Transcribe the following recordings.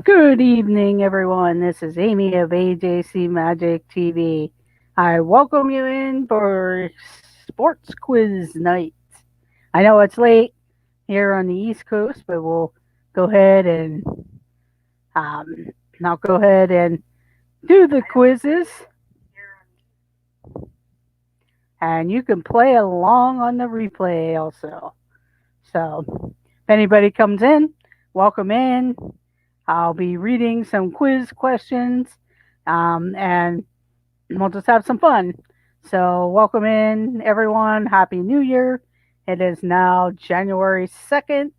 Good evening, everyone. This is Amy of AJC Magic TV. I welcome you in for Sports Quiz Night. I know it's late here on the East Coast, but we'll go ahead and um, I'll go ahead and do the quizzes, and you can play along on the replay also. So, if anybody comes in, welcome in. I'll be reading some quiz questions, and we'll just have some fun. So, welcome in, everyone. Happy New Year. It is now January 2nd,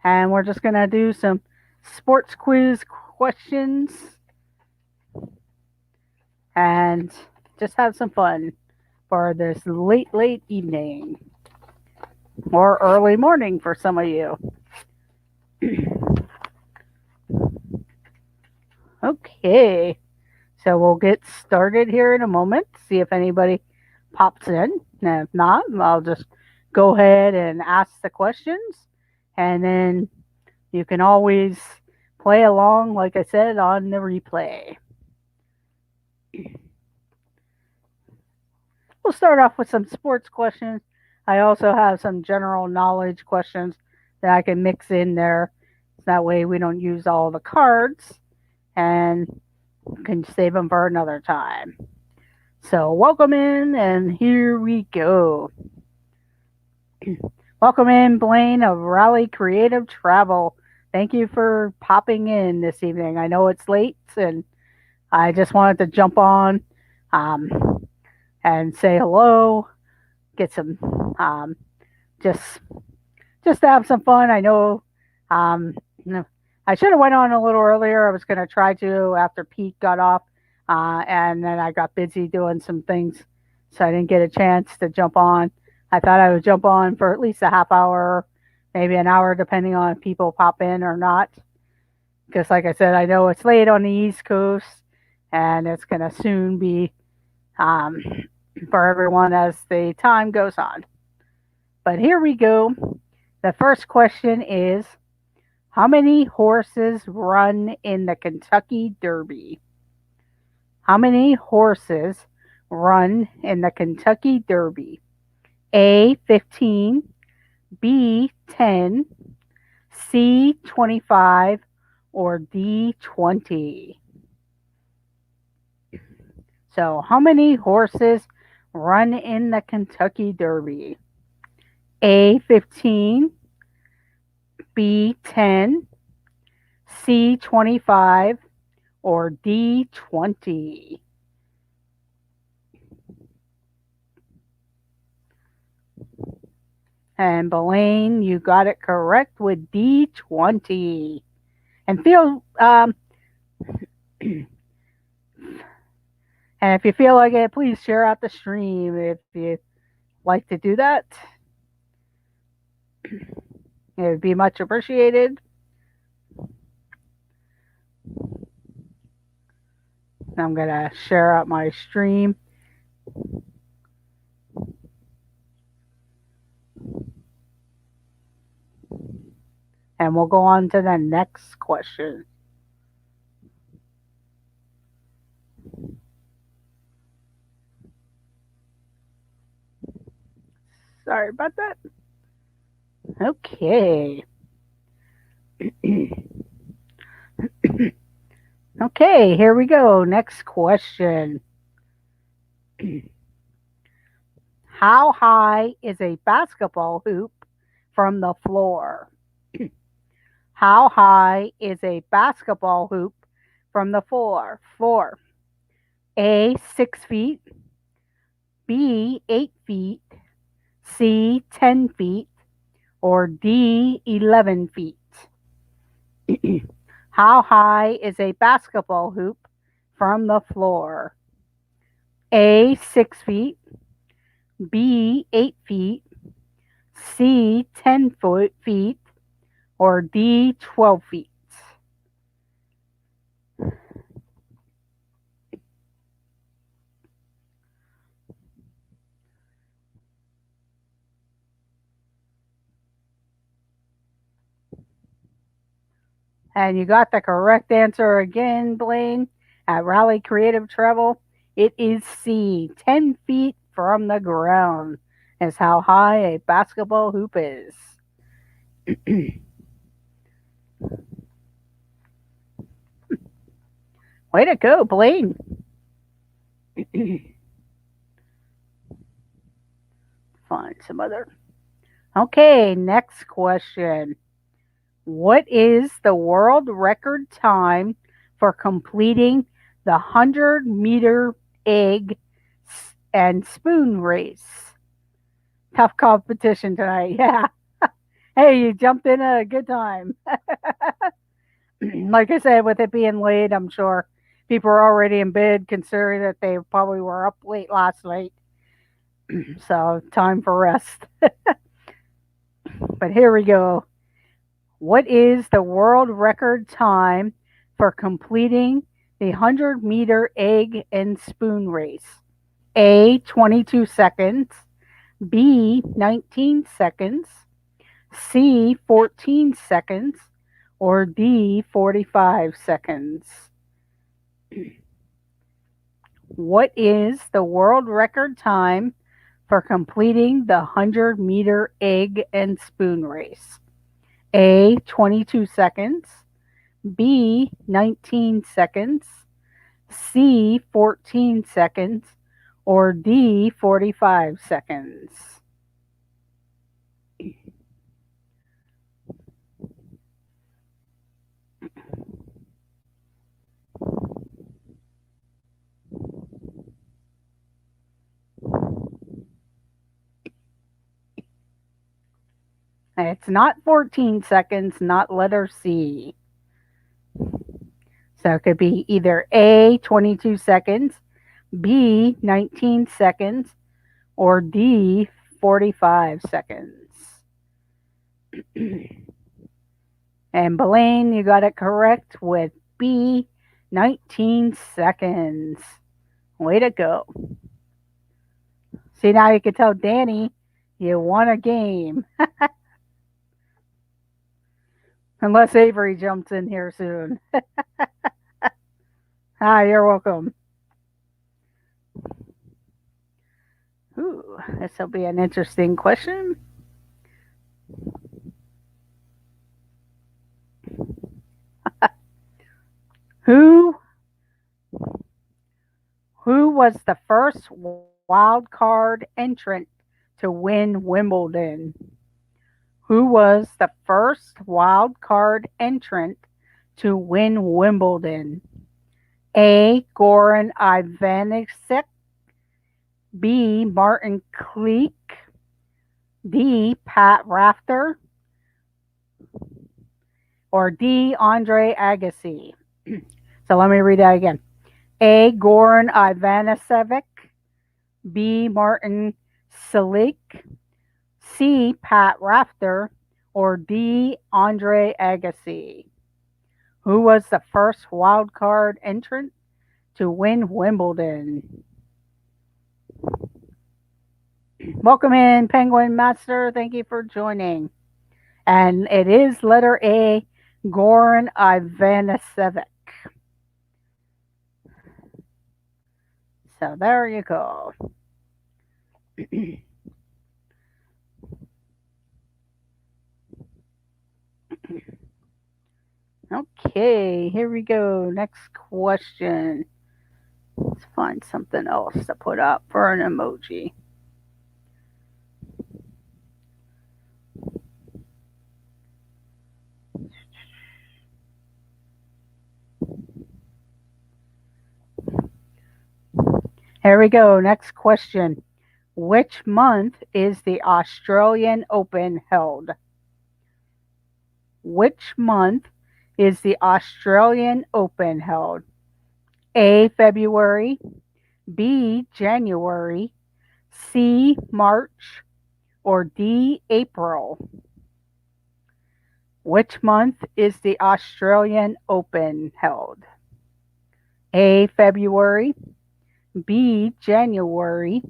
and we're just going to do some sports quiz questions and just have some fun for this late evening or early morning for some of you. Okay, so we'll get started here in a moment, see if anybody pops in. And if not, I'll just go ahead and ask the questions, and then you can always play along, like I said, on the replay. We'll start off with some sports questions. I also have some general knowledge questions that I can mix in there. That way we don't use all the cards and can save them for another time. So, welcome in, and here we go. Welcome in, Blaine of Raleigh Creative Travel. Thank you for popping in this evening. I know it's late, and I just wanted to jump on um, and say hello, get some, just just to have some fun. I know, um, I should have went on a little earlier. I was going to try to after Pete got off, and then I got busy doing some things, so I didn't get a chance to jump on. I thought I would jump on for at least a half hour, maybe an hour, depending on if people pop in or not. Because, like I said, I know it's late on the East Coast, and it's going to soon be um, for everyone as the time goes on. But here we go. The first question is, how many horses run in the Kentucky Derby? How many horses run in the Kentucky Derby? A, 15, B, 10, C, 25, or D, 20? So, how many horses run in the Kentucky Derby? A, 15, B, 10, C, 25, or D, 20? And Belaine, you got it correct with D20. And feel, and if you feel like it, please share out the stream if you like to do that. It would be much appreciated. I'm going to share out my stream. And we'll go on to the next question. Sorry about that. Okay. Okay, here we go. Next question. How high is a basketball hoop from the floor? How high is a basketball hoop from the floor? A, 6 feet, B, 8 feet, C, 10 feet, or D, 11 feet? How high is a basketball hoop from the floor? A, 6 feet, B, 8 feet, C, 10 feet, or D, 12 feet? And you got the correct answer again, Blaine, at Raleigh Creative Travel. It is C, 10 feet from the ground is how high a basketball hoop is. Way to go, Blaine. Find some other. Okay, next question. What is the world record time for completing the 100-meter egg and spoon race? Tough competition tonight. Yeah. Hey, you jumped in a good time. Like I said, with it being late, I'm sure people are already in bed considering that they probably were up late last night. So, time for rest. But here we go. What is the world record time for completing the 100-meter egg and spoon race? A, 22 seconds. B, 19 seconds. C, 14 seconds. Or D, 45 seconds. What is the world record time for completing the 100-meter egg and spoon race? A, 22 seconds. B, 19 seconds. C, 14 seconds. Or D, 45 seconds. It's not 14 seconds, not letter C. So it could be either A, 22 seconds, B, 19 seconds, or D, 45 seconds. And Blaine, you got it correct with B, 19 seconds. Way to go. See, now you can tell Danny you won a game. Unless Avery jumps in here soon. Hi, you're welcome. Ooh, this will be an interesting question. Who was the first wild card entrant to win Wimbledon? Who was the first wild card entrant to win Wimbledon? A, Goran Ivanisevic. B, Martin Cleek. D, Pat Rafter. Or D, Andre Agassi. So let me read that again. A, Goran Ivanisevic. B, Martin Cilic. C, Pat Rafter. Or D, Andre Agassi. Who was the first wild card entrant to win Wimbledon? Welcome in, Penguin Master. Thank you for joining. And it is letter A, Goran Ivanisevic. So there you go. Okay, here we go. Next question. Let's find something else to put up for an emoji. Here we go. Next question. Which month is the Australian Open held? Which month is the Australian Open held? A, February. B, January. C, March. Or D, April? Which month is the Australian Open held? A, February. B, January.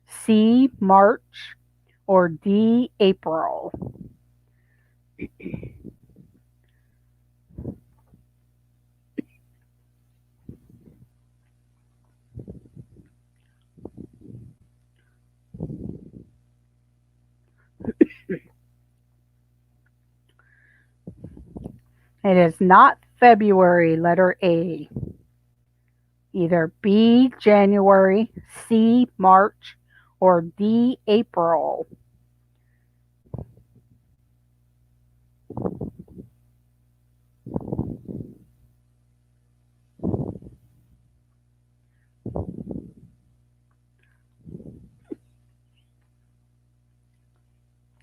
C, March. Or D, April? It is not February, letter A. Either B, January, C, March, or D, April.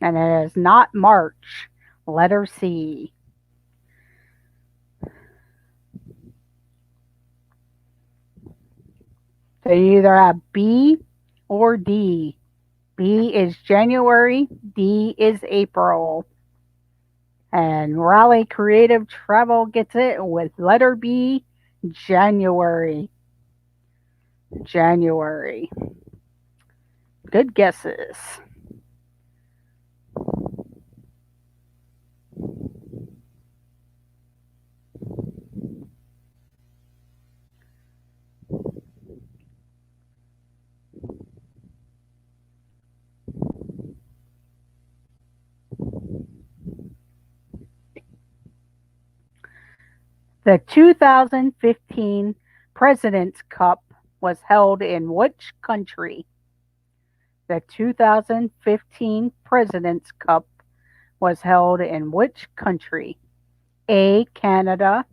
And it is not March, letter C. So you either have B or D. B is January, D is April. And Raleigh Creative Travel gets it with letter B, January. January. Good guesses. The 2015 President's Cup was held in which country? The 2015 President's Cup was held in which country? A, Canada,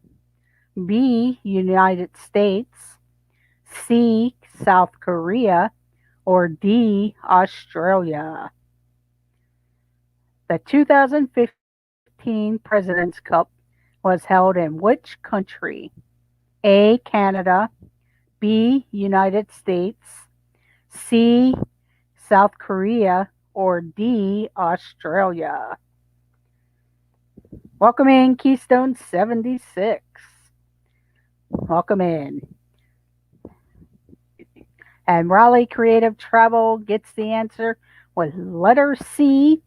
B, United States, C, South Korea, or D, Australia. The 2015 President's Cup was held in which country? A, Canada, B, United States, C, South Korea, or D, Australia. Welcome in, Keystone 76. Welcome in. And Raleigh Creative Travel gets the answer with letter C,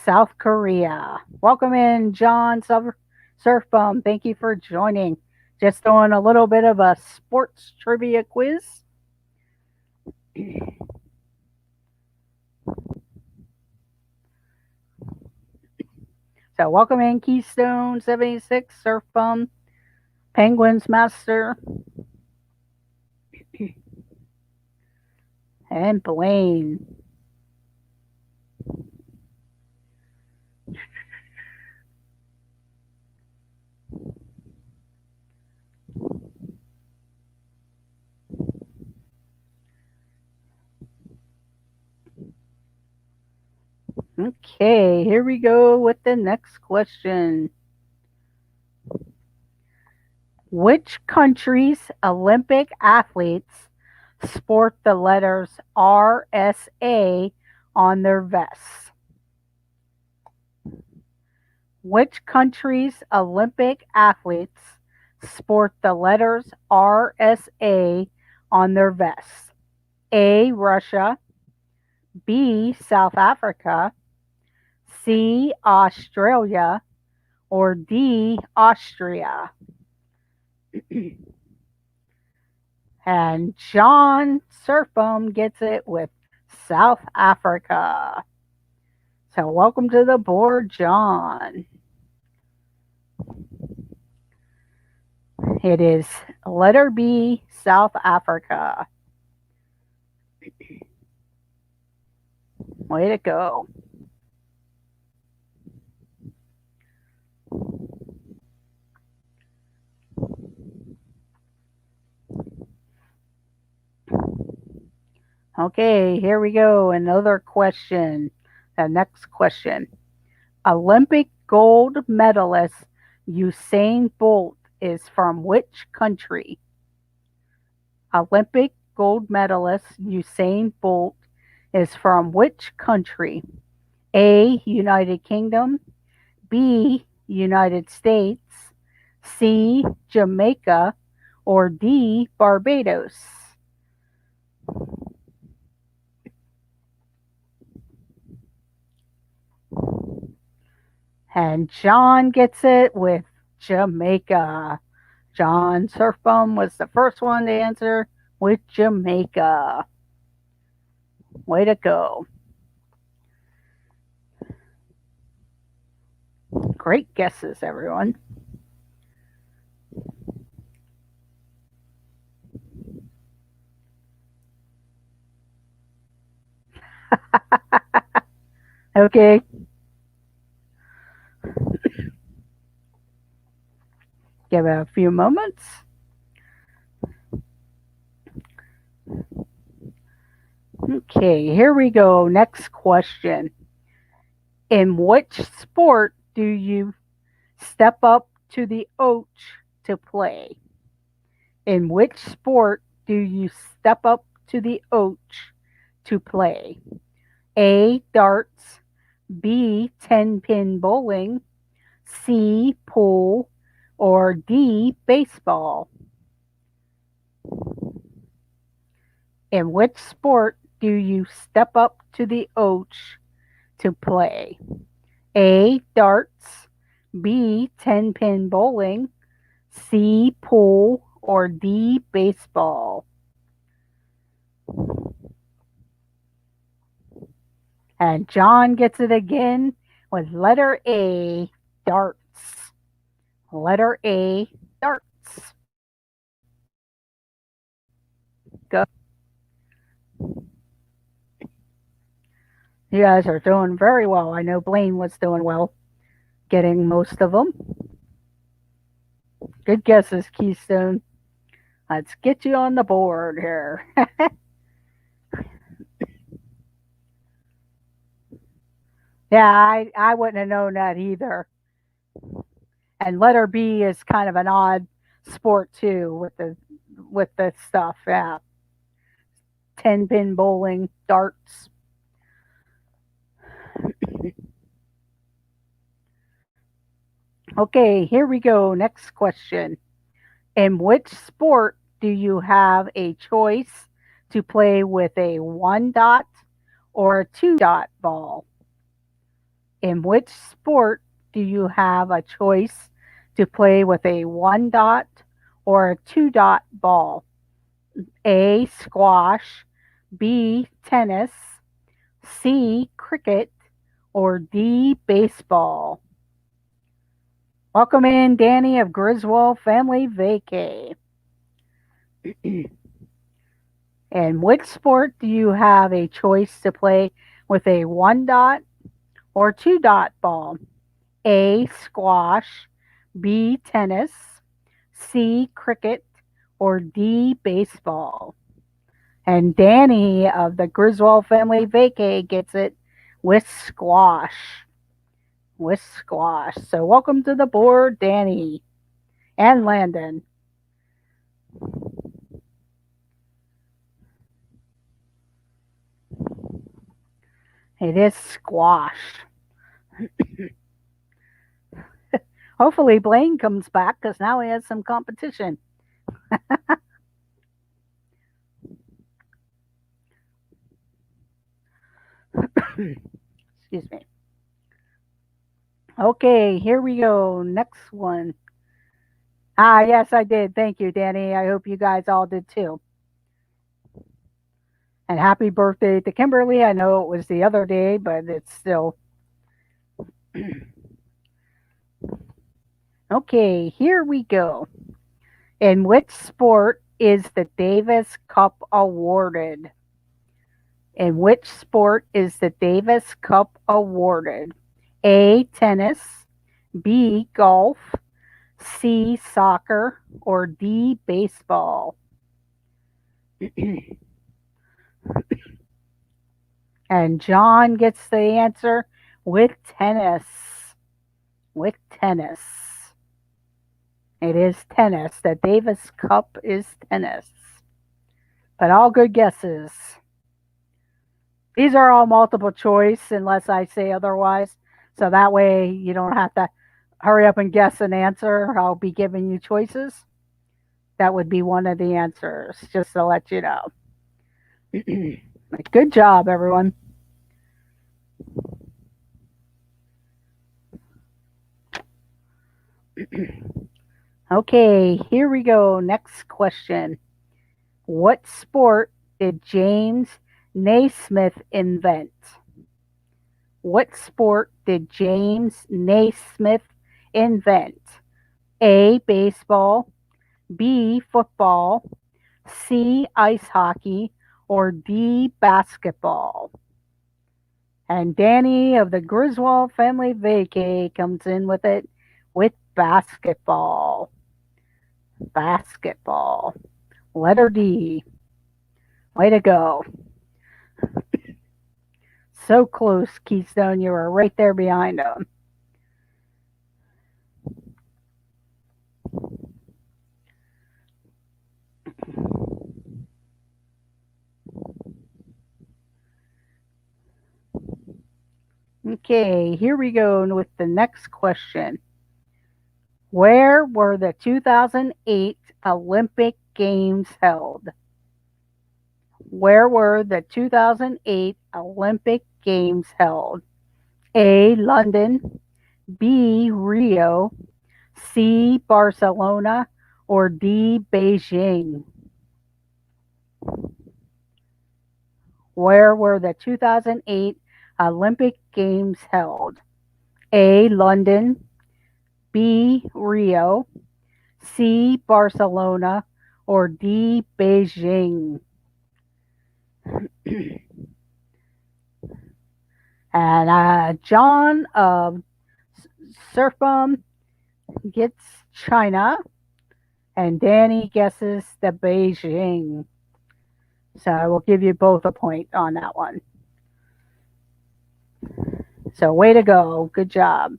South Korea. Welcome in, John Surfbum. Thank you for joining. Just doing a little bit of a sports trivia quiz. So welcome in, Keystone 76, Surfbum, Penguins Master, and Blaine. Okay, here we go with the next question. Which country's Olympic athletes sport the letters RSA on their vests? Which country's Olympic athletes sport the letters RSA on their vests? A, Russia, B, South Africa, C, Australia, or D, Austria. And John Surfbum gets it with South Africa. So welcome to the board, John. It is letter B, South Africa. Way to go. Okay, here we go. Another question. The next question. Olympic gold medalist Usain Bolt is from which country? Olympic gold medalist Usain Bolt is from which country? A, United Kingdom, B, United States, C, Jamaica, or D, Barbados. And John gets it with Jamaica. John Surfbum was the first one to answer with Jamaica. Way to go. Great guesses, everyone. Okay, give it a few moments. Okay, here we go. Next question. In which sport do you step up to the oach to play? In which sport do you step up to the oach to play? A. Darts. B. 10-pin bowling. C. Pool. Or D. Baseball. In which sport do you step up to the oach to play? A. Darts. B. 10-pin bowling. C. Pool. Or D. Baseball. And John gets it again with letter A. Darts. Letter A. Darts. Go. You guys are doing very well. I know Blaine was doing well, getting most of them. Good guesses, Keystone. Let's get you on the board here. Yeah, I wouldn't have known that either. And letter B is kind of an odd sport too with the stuff. Yeah, 10-pin bowling, darts. Okay, here we go. Next question. In which sport do you have a choice to play with a one dot or a two dot ball? In which sport do you have a choice to play with a one dot or a two dot ball? A. Squash. B. Tennis. C. Cricket. Or D. Baseball. Welcome in, Danny of Griswold Family Vacay. In which sport do you have a choice to play with a one dot or two dot ball? A. Squash. B. Tennis. C. Cricket. Or D. Baseball. And Danny of the Griswold Family Vacay gets it with squash. With squash. So welcome to the board, Danny and Landon. It is squash. Hopefully Blaine comes back because now he has some competition. Excuse me. Okay, here we go. Next one. Ah, yes, I did. Thank you, Danny. I hope you guys all did too. And happy birthday to Kimberly. I know it was the other day, but it's still. Okay, here we go. In which sport is the Davis Cup awarded? In which sport is the Davis Cup awarded? A. Tennis. B. Golf. C. Soccer. Or D. Baseball. And John gets the answer with tennis. With tennis. It is tennis. The Davis Cup is tennis. But all good guesses. These are all multiple choice unless I say otherwise. So that way you don't have to hurry up and guess an answer. I'll be giving you choices. That would be one of the answers, just to let you know. Good job, everyone. Okay, here we go. Next question. What sport did James Naismith invent? What sport did James Naismith invent? A. Baseball. B. Football. C. Ice hockey. Or D. Basketball. And Danny of the Griswold Family Vacay comes in with it with basketball. Basketball. Letter D. Way to go. So close, Keystone. You were right there behind them. Okay, here we go with the next question. Where were the 2008 Olympic Games held? Where were the 2008 Olympic Games held? A. London, B. Rio, C. Barcelona, or D. Beijing? Where were the 2008 Olympic Games held? A. London, B. Rio, C. Barcelona, or D. Beijing? And John of Surfum gets China, and Danny guesses the Beijing. So I will give you both a point on that one. So way to go. Good job.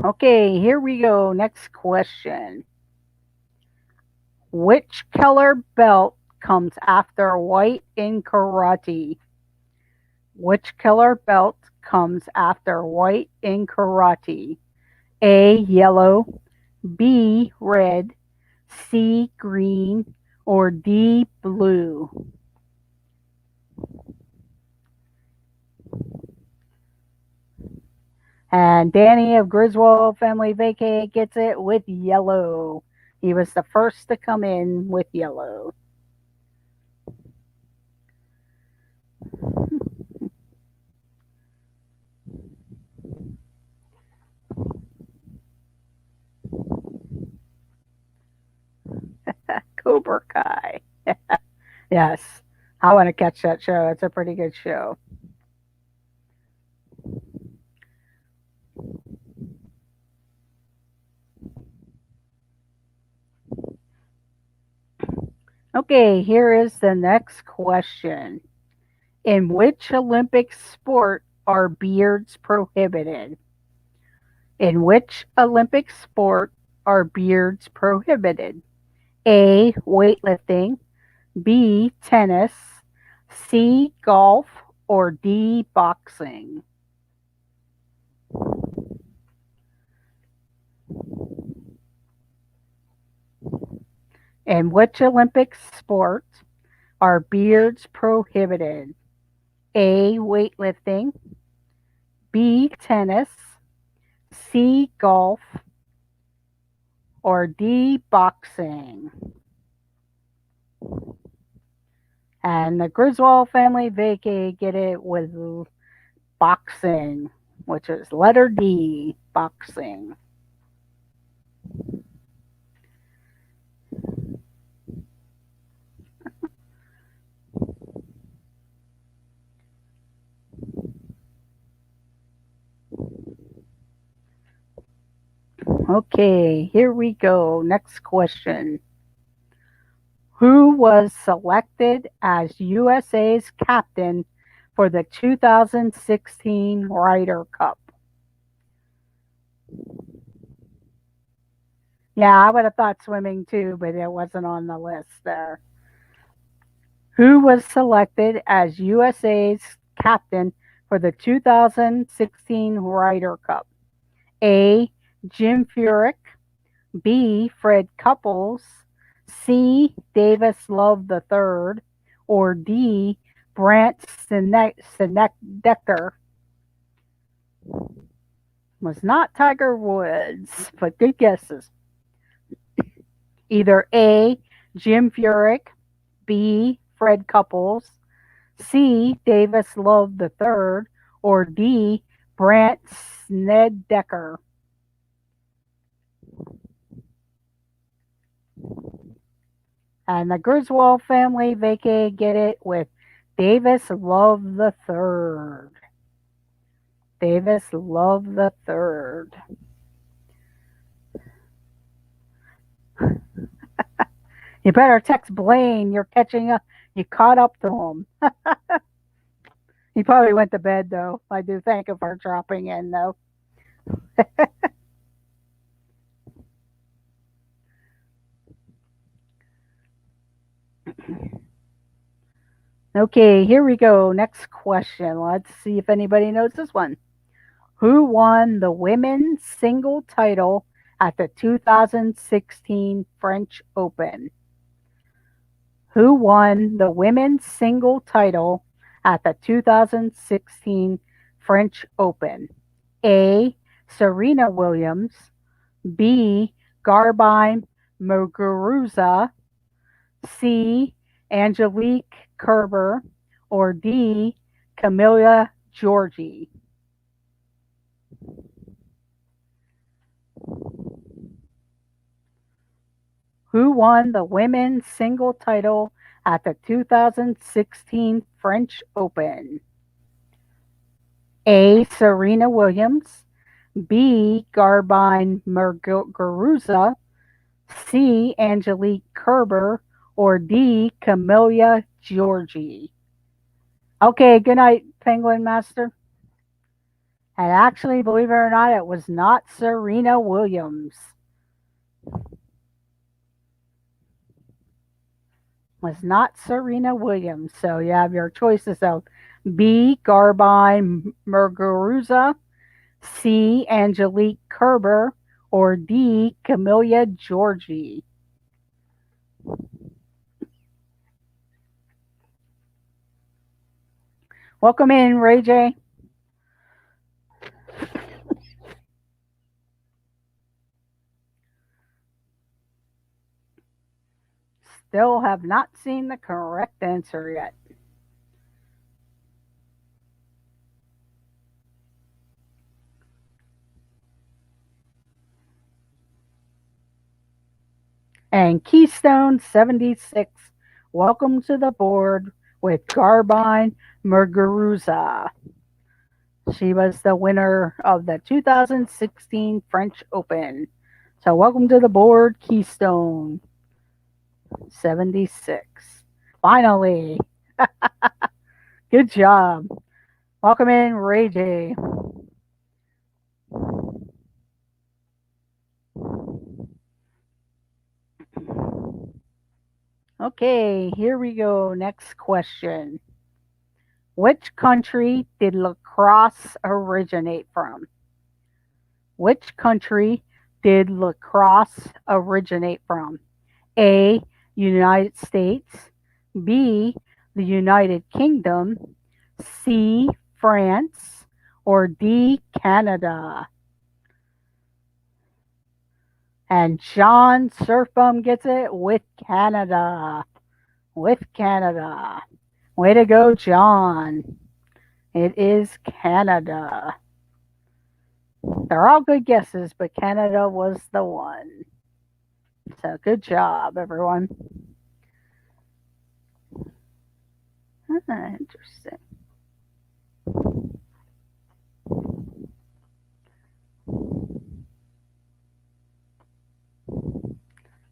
Okay, here we go. Next question. Which color belt comes after white in karate? Which color belt comes after white in karate? A. Yellow, B. Red, C. Green, or D. Blue? And Danny of Griswold Family Vacay gets it with yellow. He was the first to come in with yellow. Cobra Kai. Yes, I want to catch that show. It's a pretty good show. Okay, here is the next question. In which Olympic sport are beards prohibited? In which Olympic sport are beards prohibited? A. Weightlifting, B. Tennis, C. Golf, or D. Boxing? In which Olympic sport are beards prohibited? A. Weightlifting, B. Tennis, C. Golf, or D. Boxing? And the Griswold Family Vacay get it with boxing, which is letter D. Boxing. Okay, here we go. Next question. Who was selected as USA's captain for the 2016 Ryder Cup? Yeah, I would have thought swimming too, but it wasn't on the list there. Who was selected as USA's captain for the 2016 Ryder Cup? A. Jim Furyk, B. Fred Couples, C. Davis Love III, or D. Brandt Snedeker? Was not Tiger Woods, but good guesses. Either A. Jim Furyk, B. Fred Couples, C. Davis Love III, or D. Brandt Snedeker? And the Griswold family, they could get it with Davis Love the Third. Davis Love the Third. You better text Blaine. You're catching up. You caught up to him. He probably went to bed though. I do thank him for dropping in though. Okay, here we go. Next question. Let's see if anybody knows this one. Who won the women's single title at the 2016 French Open? Who won the women's single title at the 2016 French Open? A. Serena Williams. B. Garbine Muguruza. C. Angelique Kerber. Or D. Camilla Giorgi. Who won the women's single title at the 2016 French Open? A. Serena Williams. B. Garbine Muguruza. C. Angelique Kerber. Or D. Camilla Giorgi. Okay, good night, Penguin Master. And actually, believe it or not, it was not Serena Williams. Was not Serena Williams. So you have your choices of B. Garbine Muguruza, C. Angelique Kerber, or D. Camilla Giorgi. Welcome in, Ray J. Still have not seen the correct answer yet. And Keystone 76, welcome to the board with Garbine Muguruza. She was the winner of the 2016 French Open. So welcome to the board, Keystone 76. Finally. Good job. Welcome in, Ray J. Okay, here we go. Next question. Which country did lacrosse originate from? Which country did lacrosse originate from? A. United States. B. The United Kingdom. C. France. Or D. Canada. And John Surfbum gets it with Canada. With Canada. Way to go, John. It is Canada. They're all good guesses, but Canada was the one. So good job, everyone. Interesting.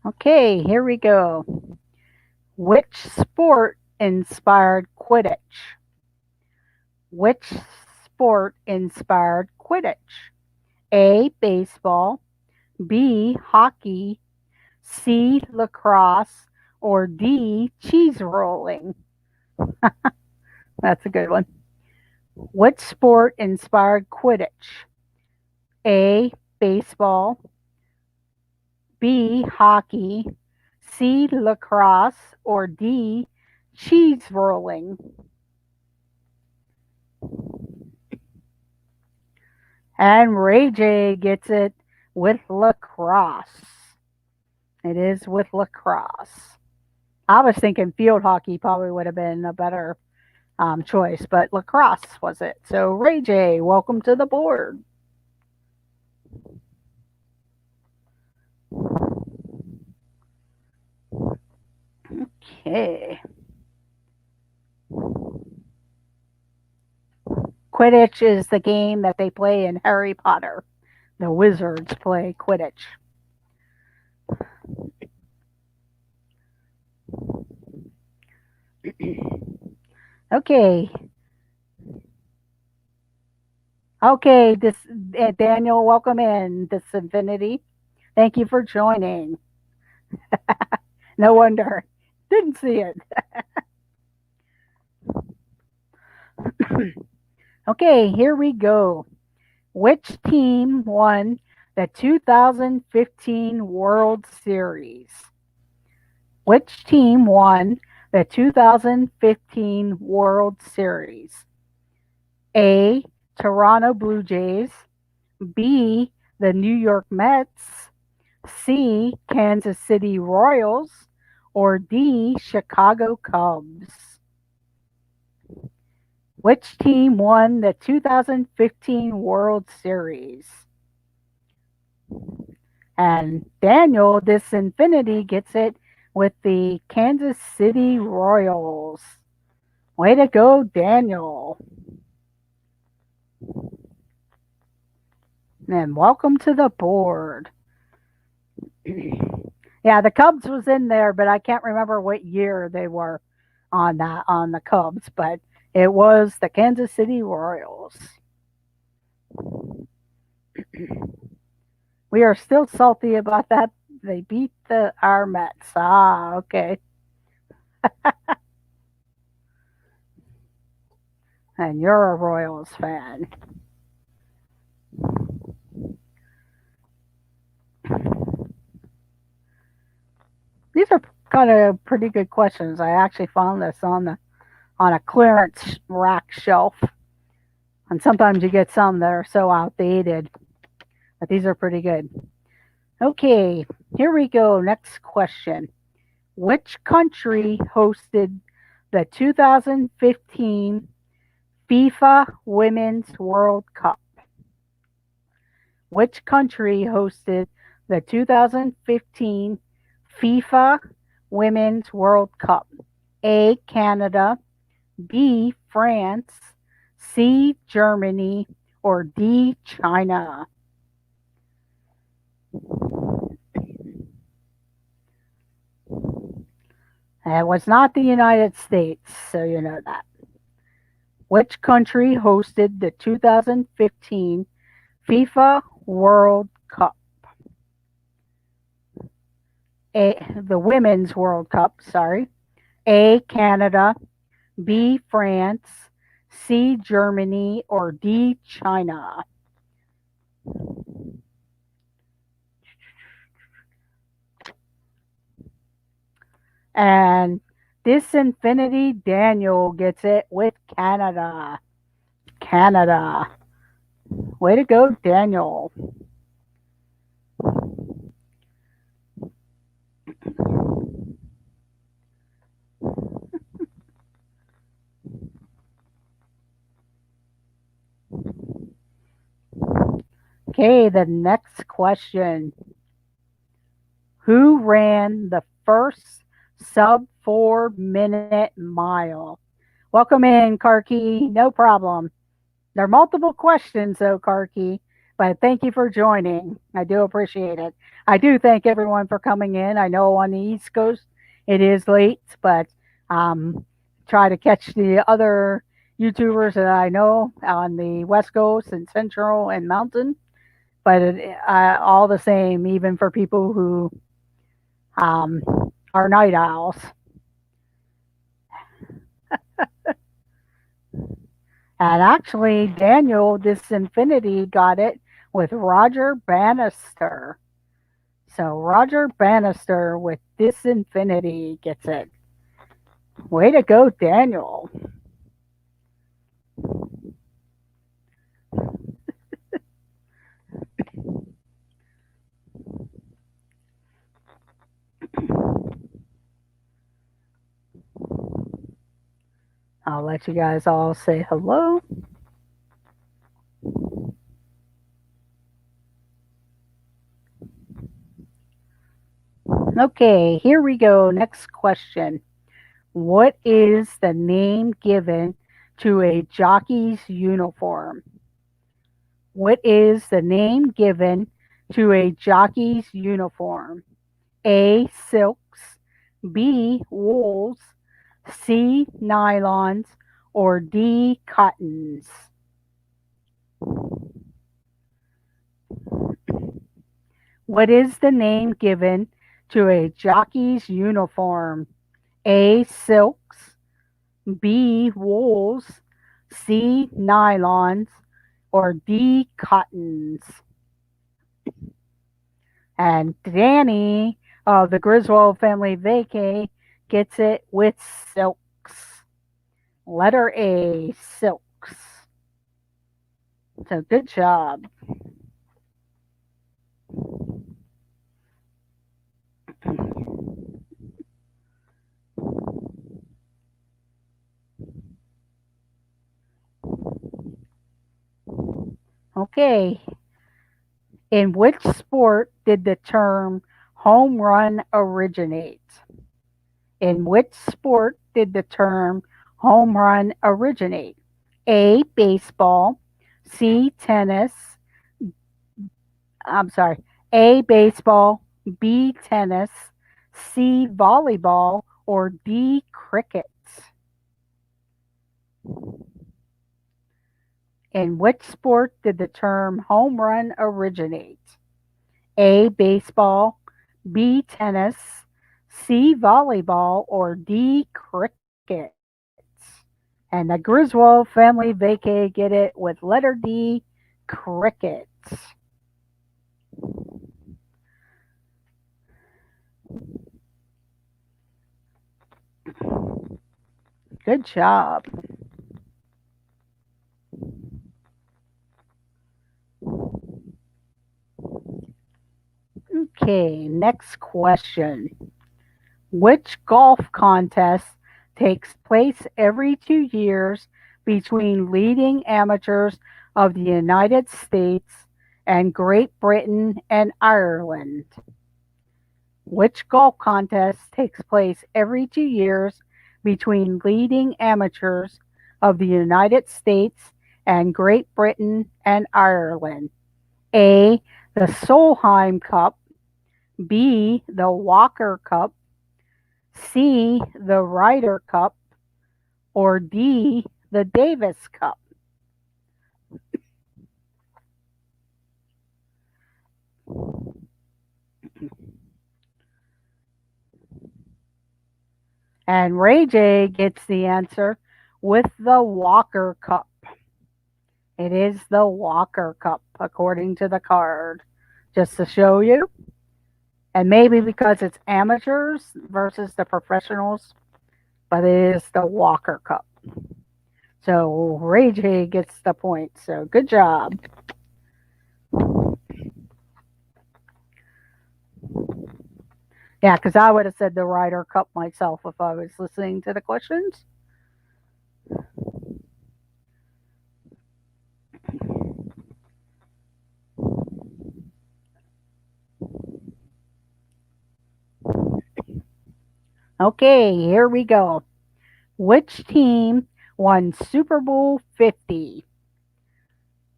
Okay, here we go. Which sport inspired Quidditch? Which sport inspired Quidditch? A. Baseball. B. Hockey. C. Lacrosse. Or D. Cheese rolling. That's a good one. What sport inspired Quidditch? A. Baseball. B. Hockey. C. Lacrosse. Or D. Cheese rolling. And Ray J gets it with lacrosse. It is with lacrosse. I was thinking field hockey probably would have been a better choice, but lacrosse was it. So Ray J, welcome to the board. Okay. Quidditch is the game that they play in Harry Potter. The wizards play Quidditch. Okay. Okay, this Daniel, welcome in this Infinity. Thank you for joining. No wonder. Didn't see it. Okay, here we go. Which team won the 2015 World Series? Which team won the 2015 World Series? A. Toronto Blue Jays. B. The New York Mets. C. Kansas City Royals. Or D. Chicago Cubs. Which team won the 2015 World Series? And Daniel, this Infinity gets it with the Kansas City Royals. Way to go, Daniel. And welcome to the board. Yeah, the Cubs was in there, but I can't remember what year they were on the Cubs, but it was the Kansas City Royals. We are still salty about that. They beat our Mets. Ah, okay. And you're a Royals fan. These are kind of pretty good questions. I actually found this on a clearance rack shelf. And sometimes you get some that are so outdated, but these are pretty good. Okay, here we go. Next question. Which country hosted the 2015 FIFA Women's World Cup? Which country hosted the 2015 FIFA Women's World Cup? A. Canada. B. France. C. Germany. Or D. China. It was not the United States, so you know that. Which country hosted the 2015 FIFA World Cup? The Women's World Cup, sorry. A. Canada. B. France. C. Germany. Or D. China. And this Infinity Daniel gets it with Canada. Canada. Way to go, Daniel. Okay, the next question. Who ran the first sub 4 minute mile? Welcome in, Karki. No problem. There are multiple questions, though, Karki, but thank you for joining. I do appreciate it. I do thank everyone for coming in. I know on the East Coast it is late, but try to catch the other YouTubers that I know on the West Coast and Central and Mountain. But all the same, even for people who are night owls. And actually, Daniel, this Infinity got it with Roger Bannister. So Roger Bannister with this Infinity gets it. Way to go, Daniel. I'll let you guys all say hello. Okay, here we go. Next question. What is the name given to a jockey's uniform? What is the name given to a jockey's uniform? A. Silks, B. Wools, C. Nylons, or D. Cottons? What is the name given to a jockey's uniform? A. Silks, B. Wools, C. Nylons, or D. Cottons? And Danny of the Griswold family vacay gets it with silks. Letter A, silks. So good job. Okay. In which sport did the term home run originate? In which sport did the term home run originate? A. Baseball. C. Tennis. I'm sorry. A. Baseball. B. Tennis. C. Volleyball. Or D. Cricket? In which sport did the term home run originate? A. Baseball. B. Tennis. C. Volleyball. Or D. Cricket? And the Griswold family vacay get it with letter D. Cricket. Good job. Okay, next question. Which golf contest takes place every 2 years between leading amateurs of the United States and Great Britain and Ireland? Which golf contest takes place every 2 years between leading amateurs of the United States and Great Britain and Ireland? A. The Solheim Cup. B. The Walker Cup. C. The Ryder Cup. Or D. The Davis Cup? And Ray J gets the answer with the Walker Cup. It is the Walker Cup, according to the card. Just to show you. And maybe because it's amateurs versus the professionals, but it is the Walker Cup. So Ray J gets the point. So good job. Yeah, because I would have said the Ryder Cup myself if I was listening to the questions. Okay, here we go. Which team won Super Bowl 50?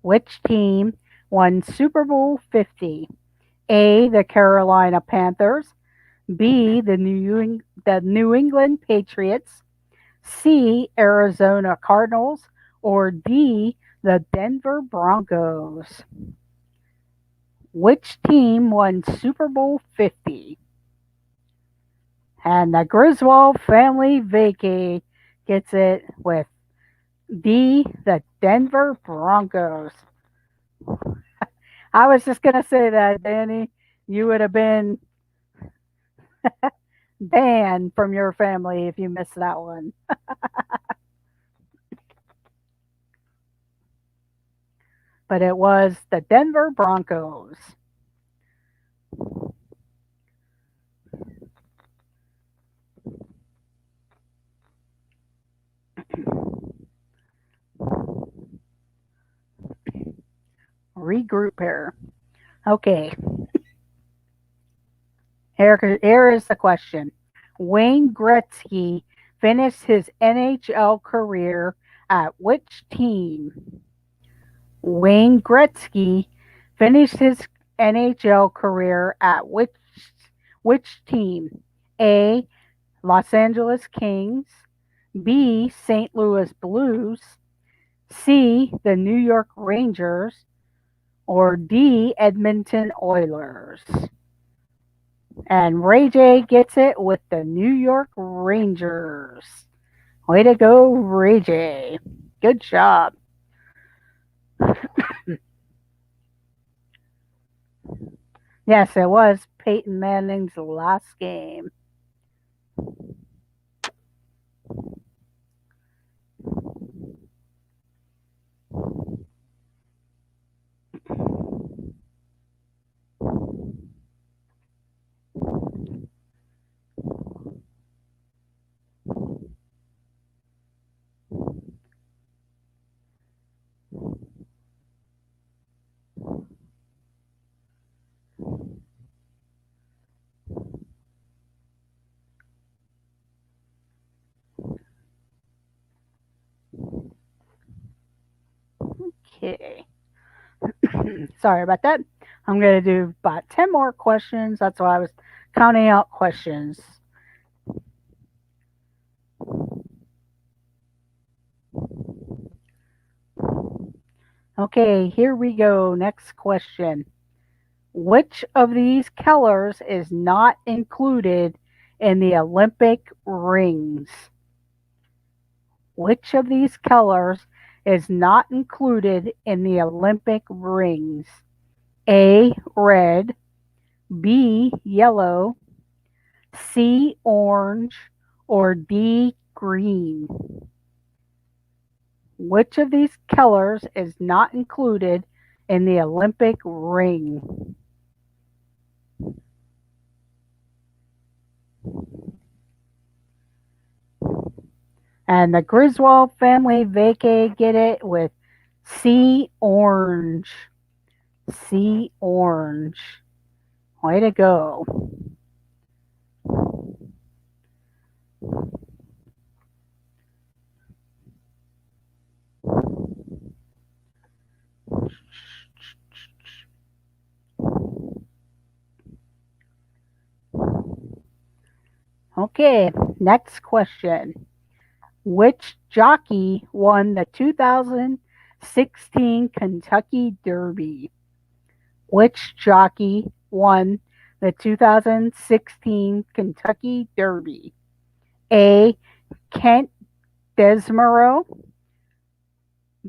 Which team won Super Bowl 50? A. The Carolina Panthers. B. The New England Patriots. C. Arizona Cardinals. Or D. The Denver Broncos? Which team won Super Bowl 50? And the Griswold family vacay gets it with D. The Denver Broncos. I was just going to say that, Danny. You would have been banned from your family if you missed that one. But it was the Denver Broncos. Regroup here. Okay. Here is the question. Wayne Gretzky finished his NHL career at which team? Wayne Gretzky finished his NHL career at which team? A. Los Angeles Kings, B. St. Louis Blues, C. The New York Rangers, or D. Edmonton Oilers. And Ray J gets it with the New York Rangers. Way to go, Ray J. Good job. Yes, it was Peyton Manning's last game. Okay. Sorry about that. I'm going to do about 10 more questions. That's why I was counting out questions. Okay, here we go. Next question. Which of these colors is not included in the Olympic rings? Which of these colors is not included in the Olympic rings? A. Red, B. Yellow, C. Orange, or D. Green? Which of these colors is not included in the Olympic ring? And the Griswold family vacay get it with C. Orange. C. Orange. Way to go. Okay, next question. Which jockey won the 2016 Kentucky Derby? Which jockey won the 2016 Kentucky Derby? A. Kent Desmarais,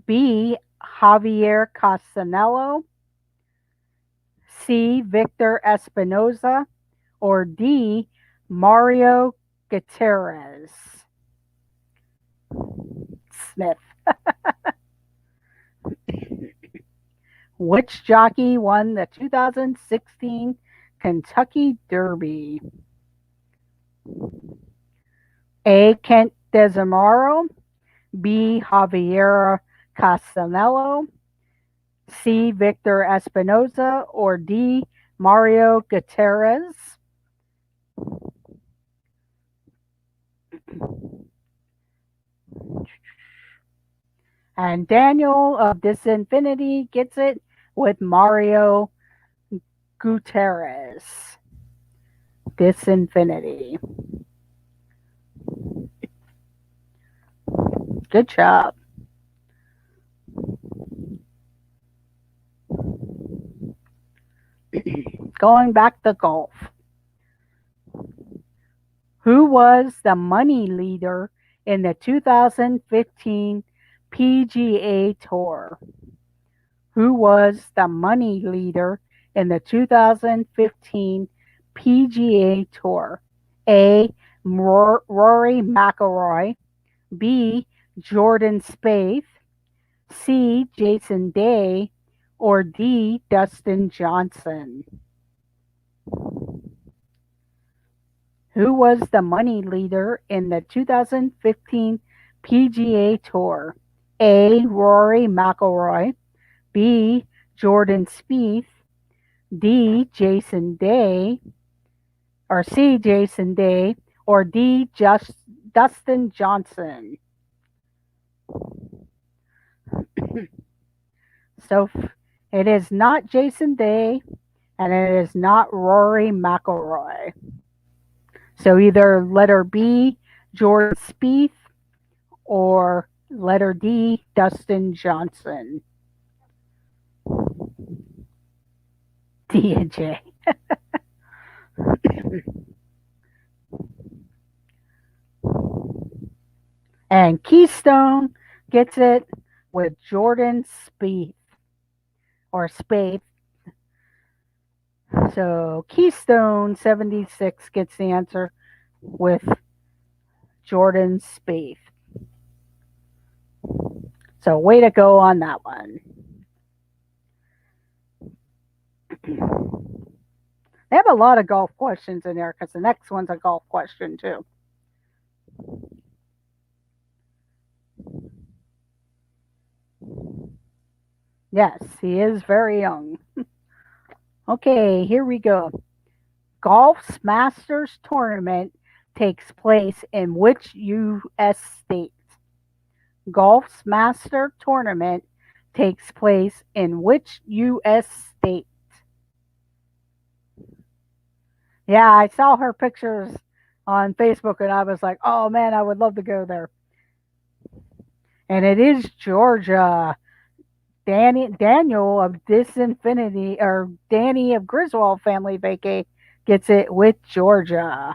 B. Javier Castanello, C. Victor Espinoza, or D. Mario Gutierrez? Smith. Which jockey won the 2016 Kentucky Derby? A. Kent Desmarais, B. Javier Castanello, C. Victor Espinoza, or D. Mario Gutierrez? And Daniel of Disinfinity gets it with Mario Gutierrez. Disinfinity. Good job. Going back to golf. Who was the money leader in the 2015 PGA Tour? Who was the money leader in the 2015 PGA Tour? A. Rory McIlroy, B. Jordan Spieth, C. Jason Day, or D. Dustin Johnson? Who was the money leader in the 2015 PGA Tour? A. Rory McIlroy, B. Jordan Spieth, D. Jason Day, or C. Jason Day, or D. Dustin Johnson? So it is not Jason Day, and it is not Rory McIlroy. So either letter B, Jordan Spieth, or letter D, Dustin Johnson. D and J. And Keystone gets it with Jordan Spieth or Spaeth. So Keystone 76 gets the answer with Jordan Spieth. So way to go on that one. They have a lot of golf questions in there because the next one's a golf question too. Yes, he is very young. Okay, here we go. Golf's Masters tournament takes place in which U.S. state? Golf's Master tournament takes place in which U.S. state? Yeah, I saw her pictures on Facebook and I was like, oh man, I would love to go there. And it is Georgia. Daniel of Disinfinity, or Danny of Griswold Family Vacay gets it with Georgia.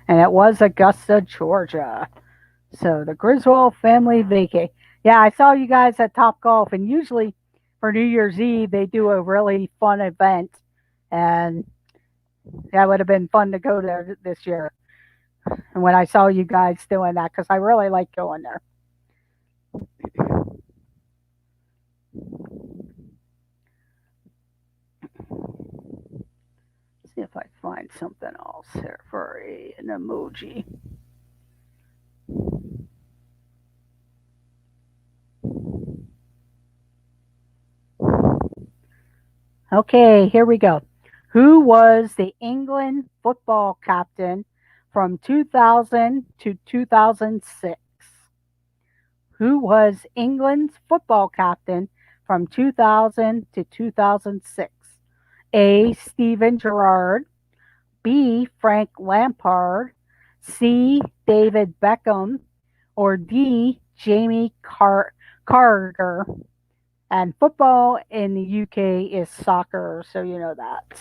And it was Augusta, Georgia. So the Griswold Family Vacay. Yeah, I saw you guys at Top Golf, and usually for New Year's Eve they do a really fun event, and that would have been fun to go there this year. And when I saw you guys doing that, because I really like going there. See if I find something else here for an emoji. Okay, here we go. Who was the England football captain from 2000 to 2006? Who was England's football captain from 2000 to 2006? A. Steven Gerrard, B. Frank Lampard, C. David Beckham, or D. Jamie Carragher. And football in the UK is soccer, so you know that.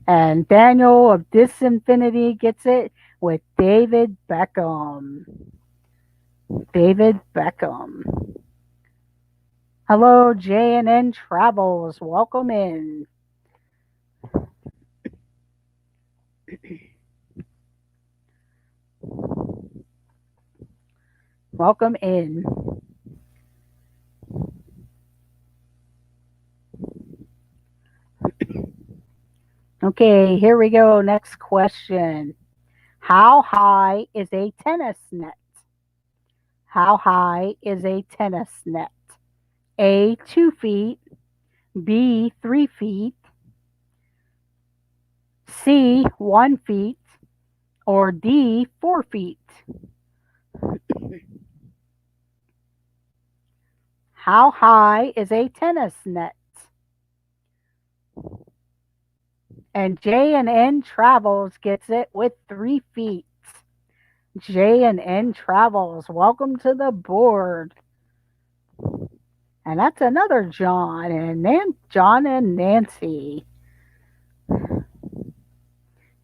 And Daniel of Disinfinity gets it with David Beckham. David Beckham. Hello, J&N Travels. Welcome in. Welcome in. Okay, here we go. Next question. How high is a tennis net? How high is a tennis net? A, 2 feet, B, 3 feet, C, 1 feet, or D, 4 feet? How high is a tennis net? And J&N Travels gets it with 3 feet. J&N Travels, welcome to the board. And that's another John and John and Nancy.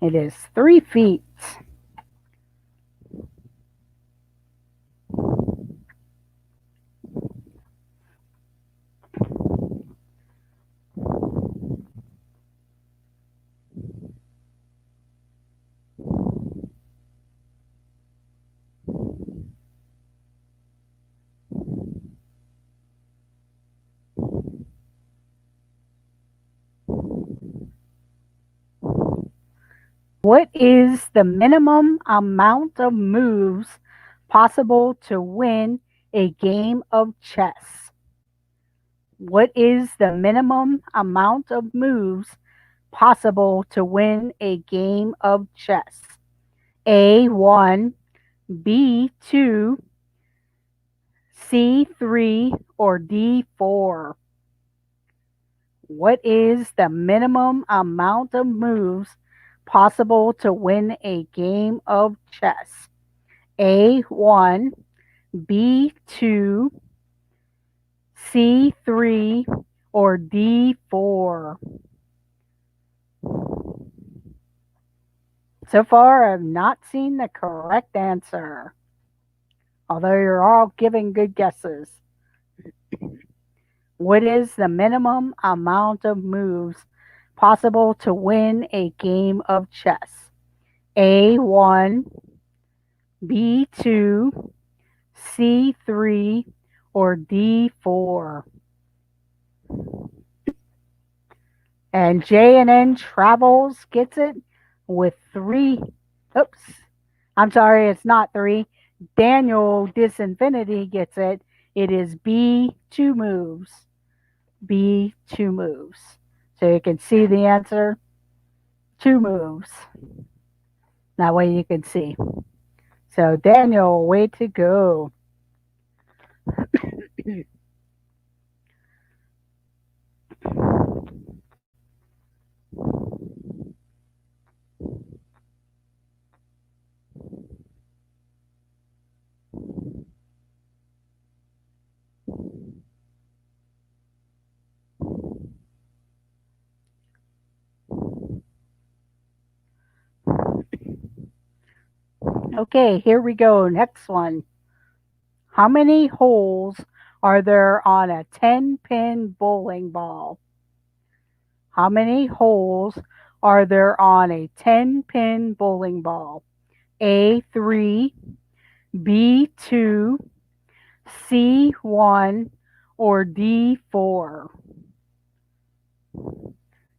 It is 3 feet. What is the minimum amount of moves possible to win a game of chess? What is the minimum amount of moves possible to win a game of chess? A, 1, B2, C3, or D4? What is the minimum amount of moves possible to win a game of chess? A1, B2, C3, or D4? So far, I've not seen the correct answer, although you're all giving good guesses. What is the minimum amount of moves possible to win a game of chess? A1, B2, C3, or D4? And J&N Travels gets it with three. Oops. I'm sorry, it's not three. Daniel Disinfinity gets it. It is B, two moves. B, two moves. So you can see the answer. Two moves. That way you can see. So Daniel, way to go. Okay, here we go. Next one. How many holes are there on a 10-pin bowling ball? How many holes are there on a 10-pin bowling ball? A3, B2, C1, or D4?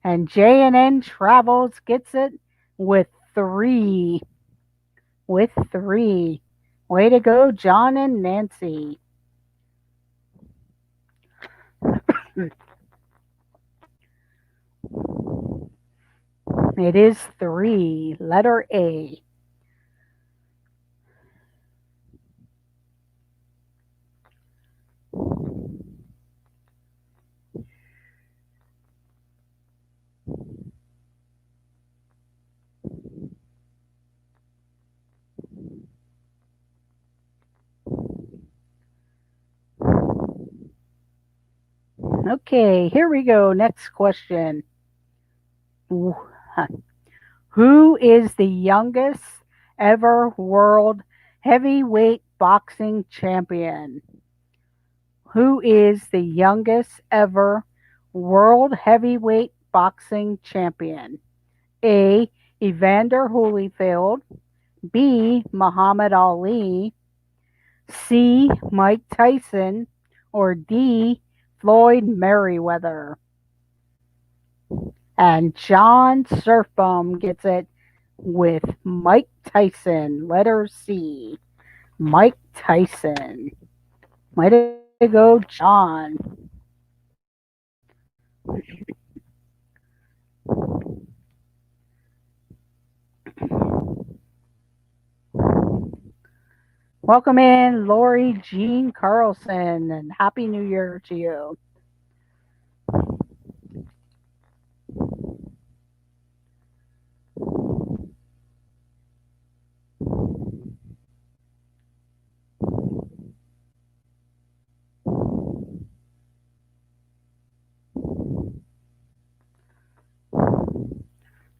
And J&N Travels gets it with three. With three. Way to go, John and Nancy. It is three. Letter A. Okay, here we go. Next question. Who is the youngest ever world heavyweight boxing champion? Who is the youngest ever world heavyweight boxing champion? A. Evander Holyfield. B. Muhammad Ali. C. Mike Tyson. Or D. Floyd Mayweather? And John Surfbum gets it with Mike Tyson. Letter C. Mike Tyson. Way to go, John. Welcome in, Lori Jean Carlson, and Happy New Year to you.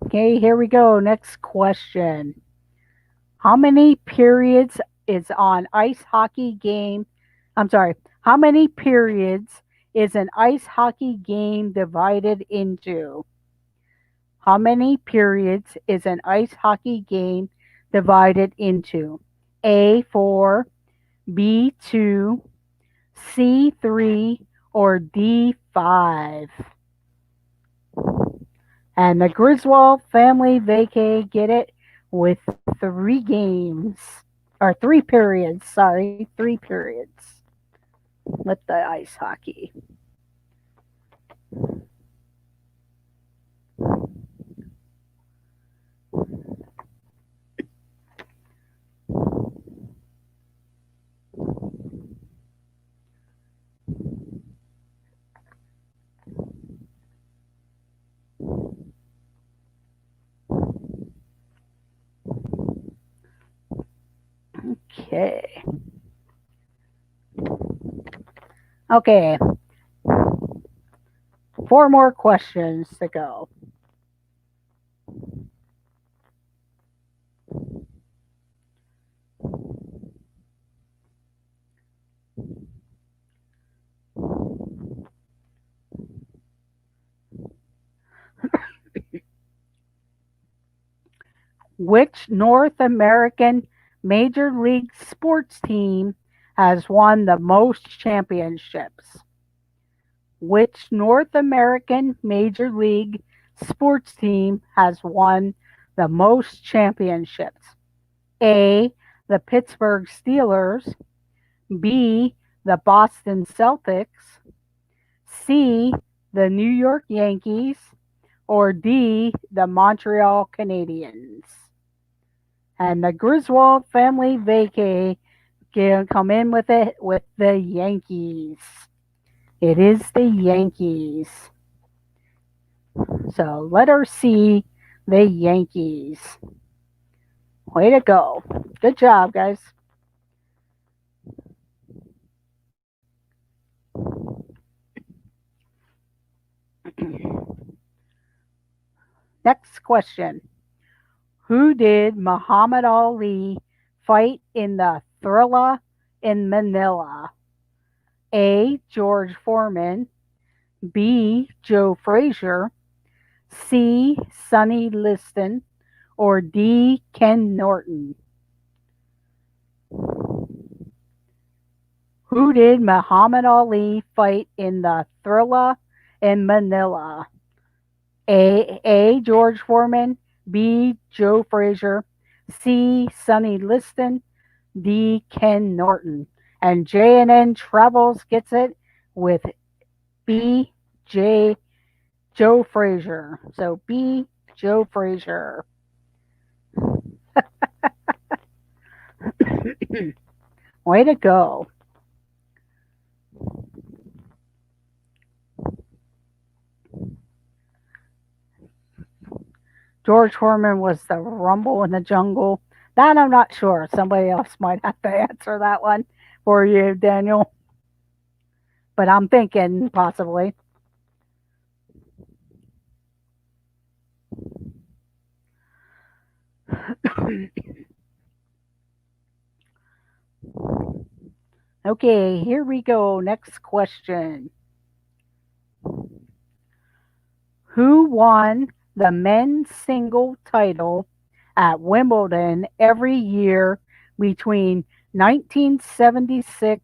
Okay, here we go. Next question. How many periods is on ice hockey game? I'm sorry. How many periods is an ice hockey game divided into? How many periods is an ice hockey game divided into? A4, B2, C3, or D5? And the Griswold family vacay get it with three games. Or three periods, sorry, three periods with the ice hockey. Okay. Okay. 4 more questions to go. Which North American Major League sports team has won the most championships? Which North American Major League sports team has won the most championships? A. The Pittsburgh Steelers. B. The Boston Celtics. C. The New York Yankees. Or D. The Montreal Canadiens. And the Griswold family vacay can come in with it with the Yankees. It is the Yankees. So letter C, the Yankees. Way to go. Good job, guys. Next question. Who did Muhammad Ali fight in the Thrilla in Manila? A. George Foreman. B. Joe Frazier. C. Sonny Liston. Or D. Ken Norton? Who did Muhammad Ali fight in the Thrilla in Manila? A. George Foreman. B. Joe Frazier. C. Sonny Liston. D. Ken Norton. And J&N Travels gets it with B. Joe Frazier. So B. Joe Frazier. Way to go. George Foreman was the Rumble in the Jungle. That I'm not sure. Somebody else might have to answer that one for you, Daniel. But I'm thinking possibly. Okay, here we go. Next question. Who won the men's single title at Wimbledon every year between 1976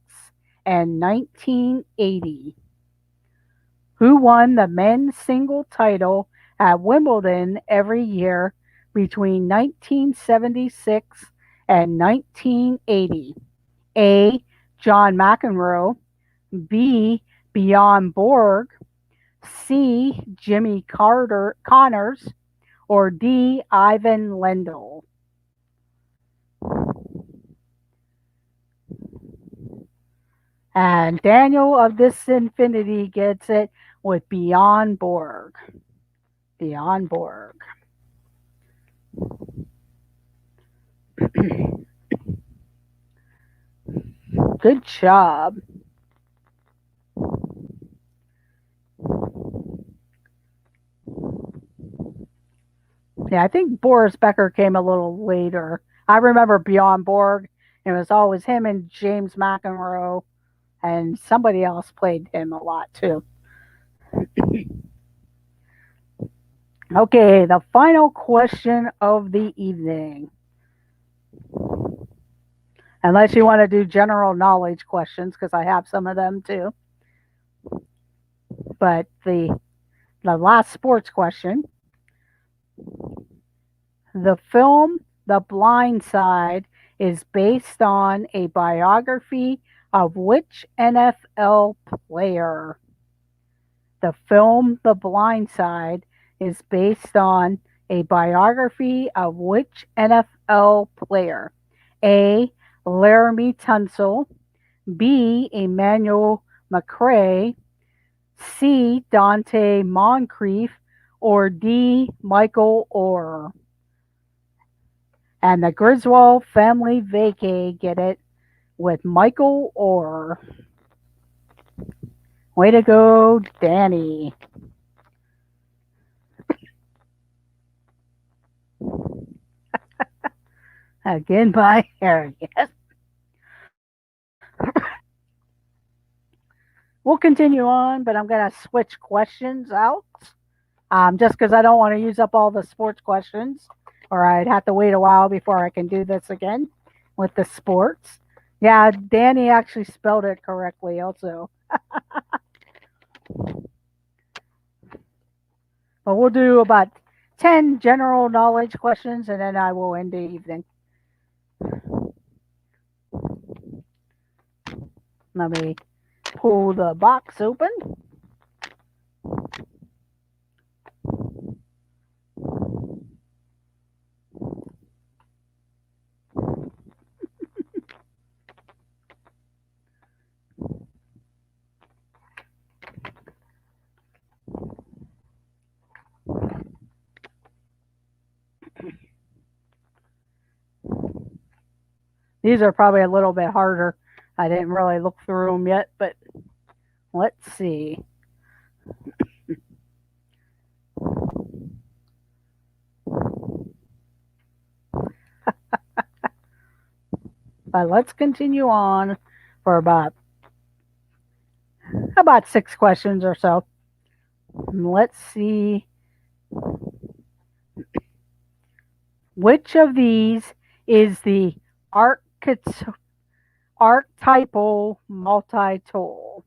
and 1980? Who won the men's single title at Wimbledon every year between 1976 and 1980? A. John McEnroe. B. Bjorn Borg. C. Jimmy Connors. Or D. Ivan Lendl? And Daniel of This Infinity gets it with Bjorn Borg. Bjorn Borg. Good job. Yeah, I think Boris Becker came a little later. I remember Bjorn Borg. It was always him and James McEnroe, and somebody else played him a lot too. Okay, the final question of the evening. Unless you want to do general knowledge questions, because I have some of them too. But the last sports question. The film The Blind Side is based on a biography of which NFL player? The film The Blind Side is based on a biography of which NFL player? A. Laramie Tunsil. B. Emmanuel McRae. C. Dante Moncrief. Or D. Michael Orr? And the Griswold family vacay get it with Michael Orr. Way to go, Danny. Again by Harry. Yes. We'll continue on, but I'm going to switch questions out just because I don't want to use up all the sports questions, or I'd have to wait a while before I can do this again with the sports. Yeah, Danny actually spelled it correctly, also. But we'll do about 10 general knowledge questions and then I will end the evening. Let me pull the box open. These are probably a little bit harder. I didn't really look through them yet, but let's see. But let's continue on for about 6 questions or so. Let's see. Which of these is the archetypal multi-tool?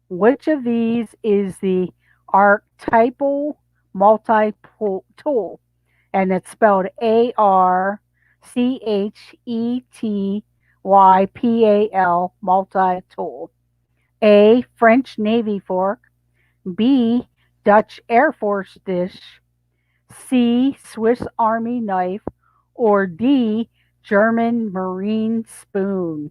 Which of these is the archetypal multi-tool? And it's spelled ARCHETYPAL, multi-tool. A, French Navy fork. B, Dutch Air Force dish. C, Swiss Army knife. Or D, German Marine spoon.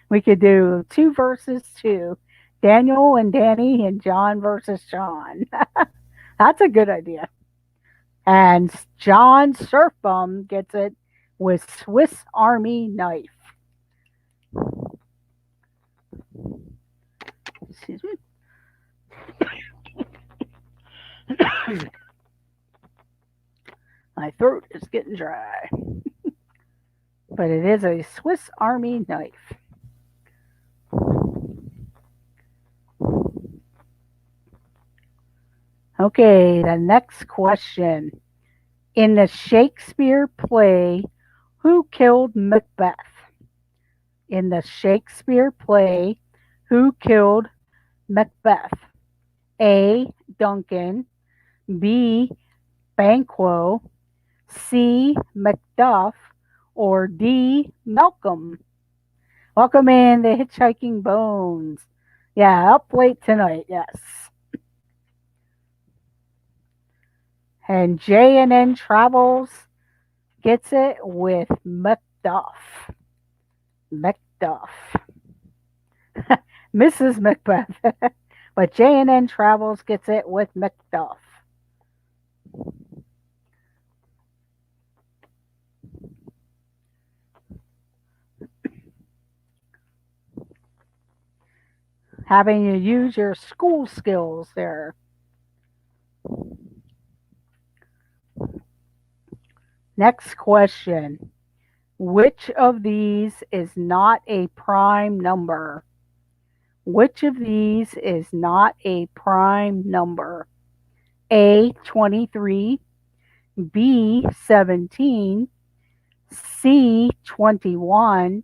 We could do 2 versus 2. Daniel and Danny and John versus John. That's a good idea. And John Surfbum gets it with Swiss Army knife. Excuse me. My throat is getting dry. But it is a Swiss Army knife. Okay, the next question. In the Shakespeare play, who killed Macbeth? In the Shakespeare play, who killed Macbeth? A, Duncan. B, Banquo. C, Macduff. Or D, Malcolm? Welcome in the Hitchhiking Bones. Yeah, up late tonight, yes. And J&N Travels gets it with Macduff. Macduff. Mrs. Macbeth. But J&N Travels gets it with Macduff. Having you use your school skills there. Next question. Which of these is not a prime number? Which of these is not a prime number? A, 23. B, 17. C, 21.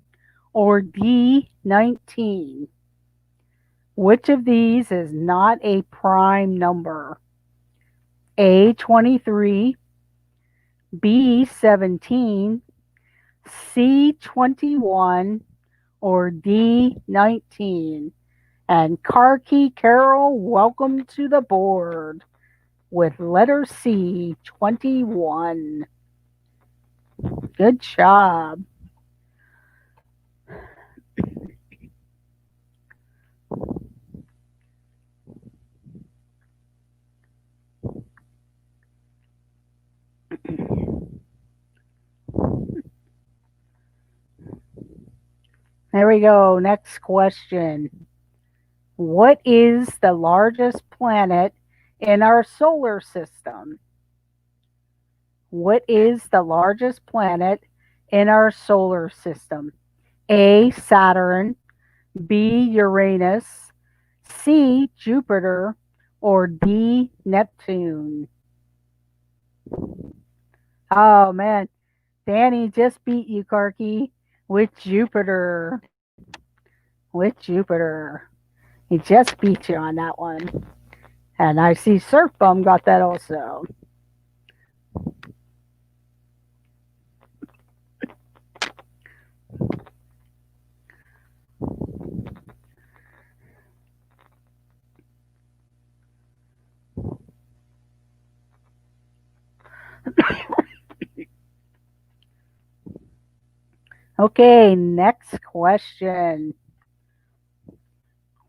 Or D, 19? Which of these is not a prime number? A, 23. B, 17. C, 21. Or D, 19? And Car Key Carol, welcome to the board with letter C, 21. Good job. There we go. Next question. What is the largest planet in our solar system? What is the largest planet in our solar system? A. Saturn, B. Uranus, C. Jupiter, or D. Neptune? Oh man, Danny just beat you, Karki, with Jupiter. With Jupiter. He just beat you on that one. And I see Surf Bum got that also. Okay, next question.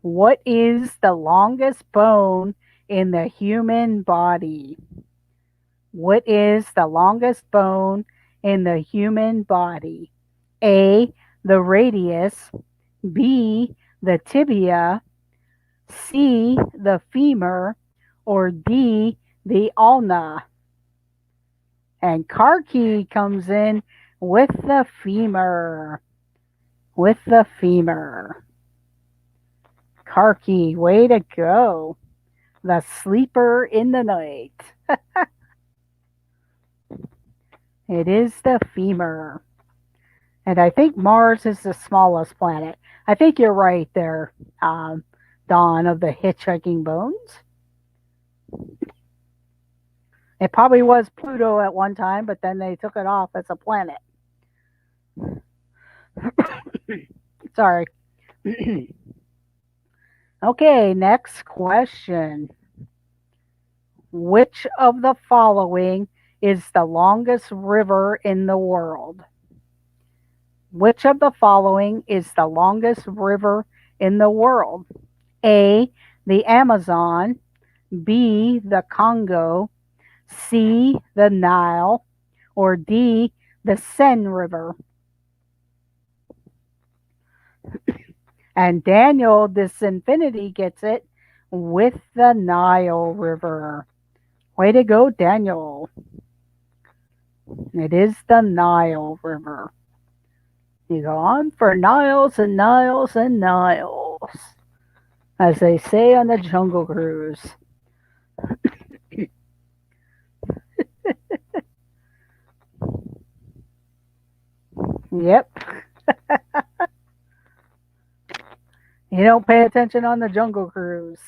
What is the longest bone in the human body? What is the longest bone in the human body? A. The radius. B. The tibia. C. The femur. Or D. The ulna. And Karki comes in with the femur. With the femur. Karki, way to go. The sleeper in the night. It is the femur. And I think Mars is the smallest planet. I think you're right there, Don, of the hitchhiking bones. It probably was Pluto at one time, but then they took it off as a planet. Sorry. Okay, next question. Which of the following is the longest river in the world? Which of the following is the longest river in the world? A. The Amazon. B. The Congo. C. The Nile. Or D. The Seine River. And Daniel Disinfinity gets it with the Nile River. Way to go, Daniel. It is the Nile River. You go on for Niles and Niles and Niles, as they say on the Jungle Cruise. Yep. You don't pay attention on the Jungle Cruise.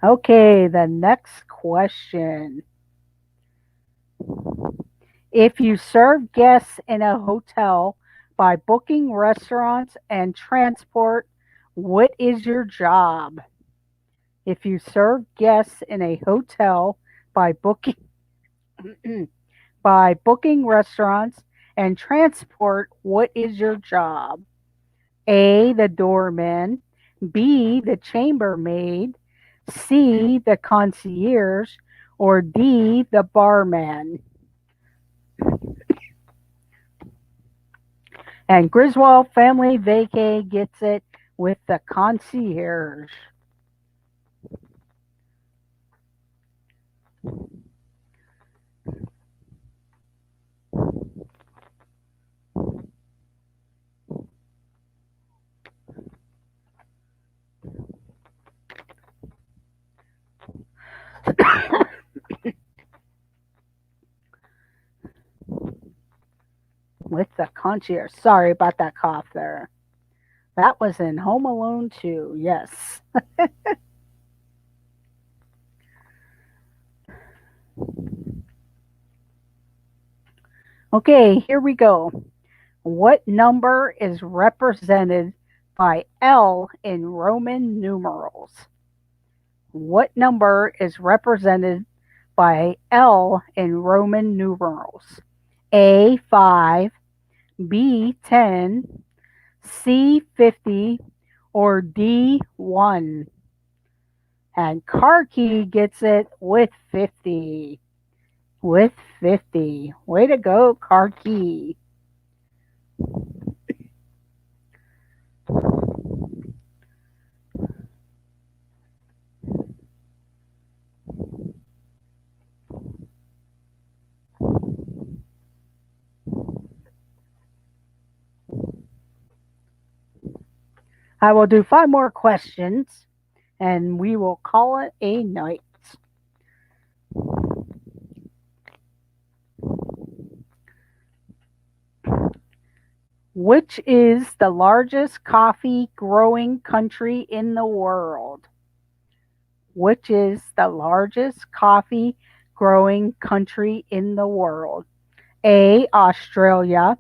Okay, the next question. If you serve guests in a hotel by booking restaurants and transport, what is your job? If you serve guests in a hotel by booking by booking restaurants and transport, what is your job? A. The doorman. B. The chambermaid. C. The concierge. Or D. The barman. And Griswold Family Vacay gets it with the concierge. With the concierge. Sorry about that cough there. That was in Home Alone 2, yes. Okay, here we go. What number is represented by L in Roman numerals? What number is represented by L in Roman numerals? A, 5, B, 10, C, 50, or D, 1? And Karki gets it with 50. With 50. Way to go, Karki. I will do 5 more questions and we will call it a night. Which is the largest coffee growing country in the world? Which is the largest coffee growing country in the world? A. Australia.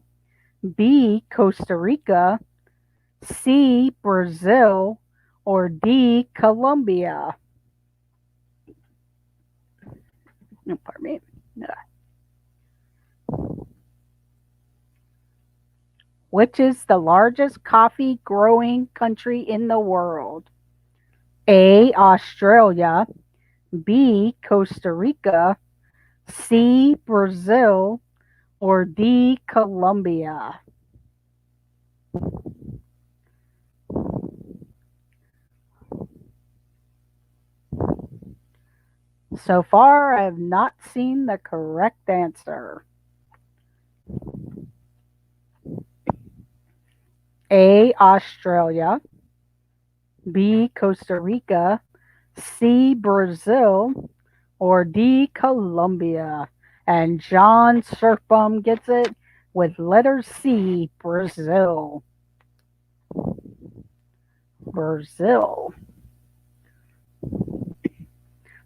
B. Costa Rica. C. Brazil. Or D. Colombia? No, pardon me. Which is the largest coffee growing country in the world? A. Australia. B. Costa Rica. C. Brazil. Or D. Colombia? So far, I have not seen the correct answer. A. Australia. B. Costa Rica. C. Brazil. Or D. Colombia? And John Surfbum gets it with letter C. Brazil. Brazil.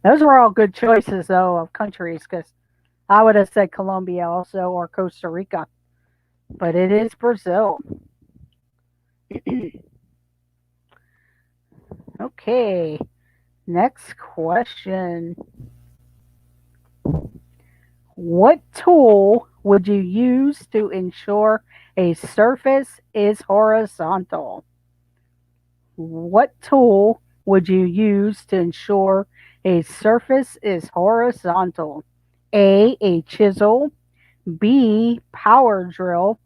Those were all good choices, though, of countries, because I would have said Colombia also or Costa Rica, but it is Brazil. Okay, next question. What tool would you use to ensure a surface is horizontal? What tool would you use to ensure a surface is horizontal? A chisel. B, power drill.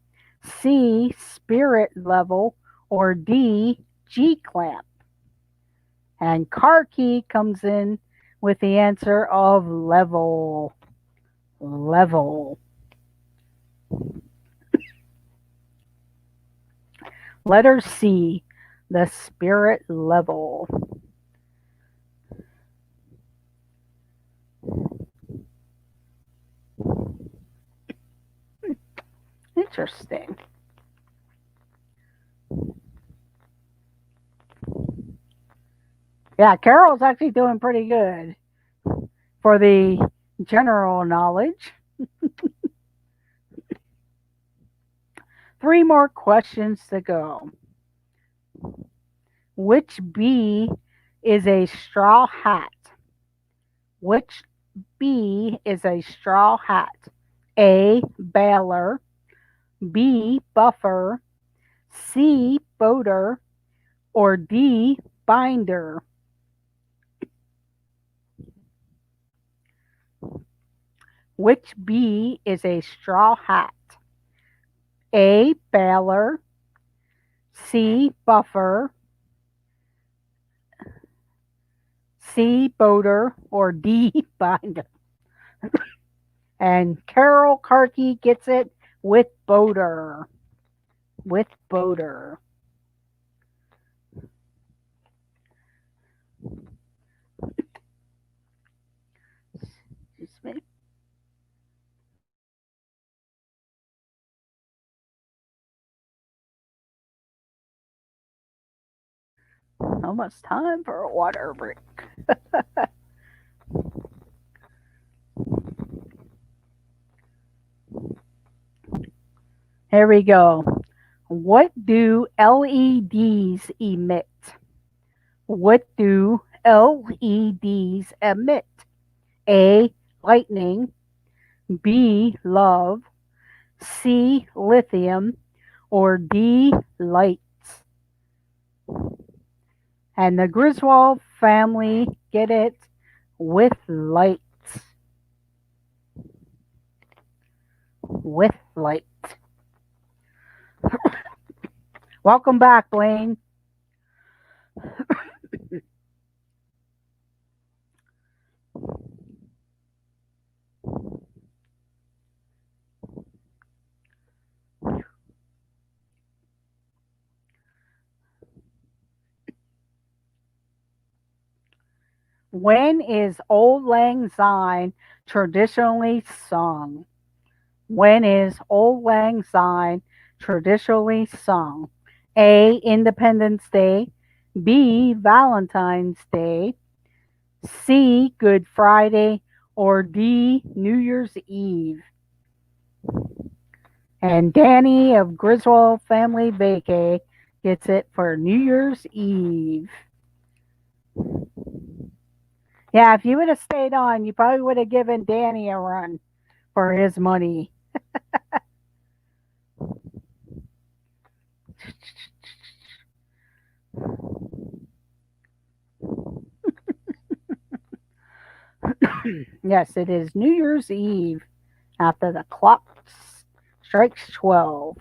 C, spirit level. Or D, G clamp? And Karki comes in with the answer of level. Level. Letter C, the spirit level. Interesting. Yeah, Carol's actually doing pretty good for the general knowledge. 3 more questions to go. Which bee is a straw hat? Which bee is a straw hat? A, baler. B, buffer. C, boater. Or D, binder? Which bee is a straw hat? A, baler. C, buffer. C, boater. Or D, binder? And Carol Karki gets it with boater. With boater. Excuse me. Almost time for a water break. Here we go. What do LEDs emit? What do LEDs emit? A, lightning. B, love. C, lithium. Or D, lights? And the Griswold family get it with light. With light. Welcome back, Blaine. When is Old Lang Syne traditionally sung? When is Old Lang Syne traditionally sung? A. Independence Day. B. Valentine's Day. C. Good Friday. Or D. New Year's Eve. And Danny of Griswold Family Vacay gets it for New Year's Eve. Yeah, if you would have stayed on, you probably would have given Danny a run for his money. Yes, it is New Year's Eve after the clock strikes 12.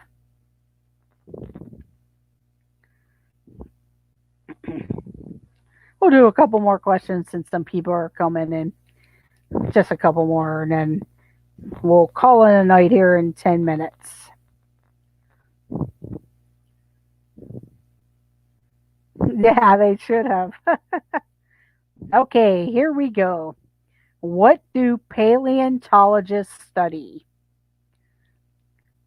We'll do a couple more questions since some people are coming in. Just a couple more, and then we'll call it a night here in 10 minutes. Yeah, they should have. Okay, here we go. What do paleontologists study?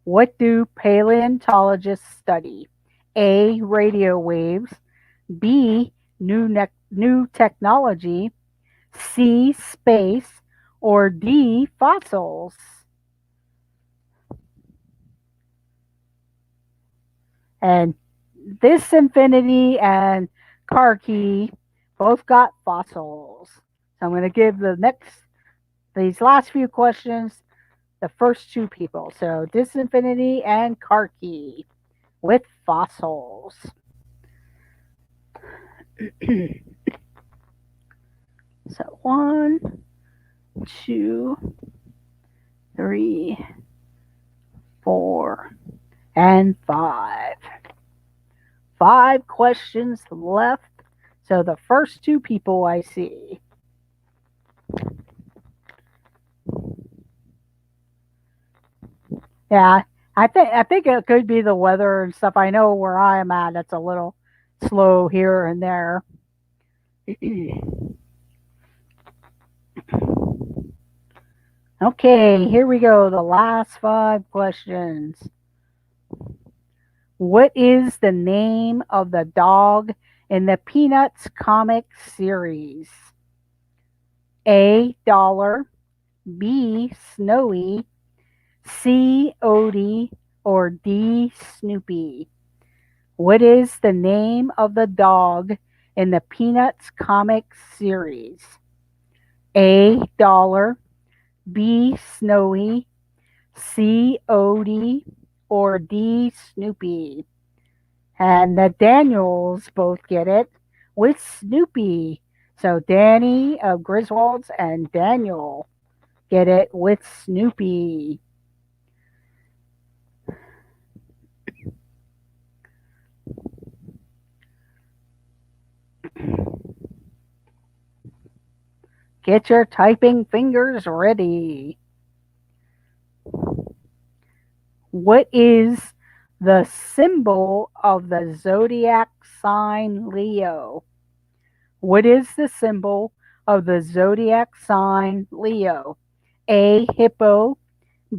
What do paleontologists study? A. Radio waves. B. New technology. C. Space. Or D. Fossils. And this Infinity and Car Key both got fossils. So I'm going to give these last few questions the first two people. So Disinfinity and Car Key with fossils. So 1, 2, 3, 4, and 5. 5 questions left. So the first two people I see. Yeah, I think it could be the weather and stuff. I know where I am at, it's a little slow here and there. Okay, here we go. The last 5 questions. What is the name of the dog in the Peanuts comic series? A. Dollar. B. Snowy. C. Odie. Or D. Snoopy. What is the name of the dog in the Peanuts comic series? A. Dollar. B. Snowy. C. Odie. Or D. Snoopy. And the Daniels both get it with Snoopy. So Danny of Griswold's and Daniel get it with Snoopy. Get your typing fingers ready. What is the symbol of the zodiac sign Leo? What is the symbol of the zodiac sign Leo? A. Hippo.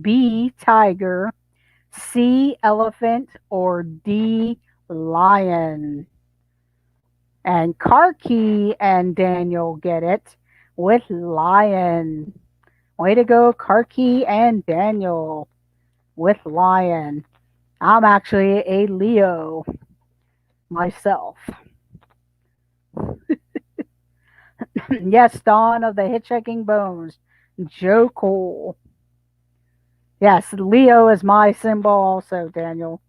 B. Tiger. C. Elephant. Or D. Lion. And Karki and Daniel get it with lion. Way to go, Karki and Daniel with lion. I'm actually a Leo myself. Yes, Dawn of the Hitchhiking Bones. Joe Cole. Yes, Leo is my symbol also, Daniel.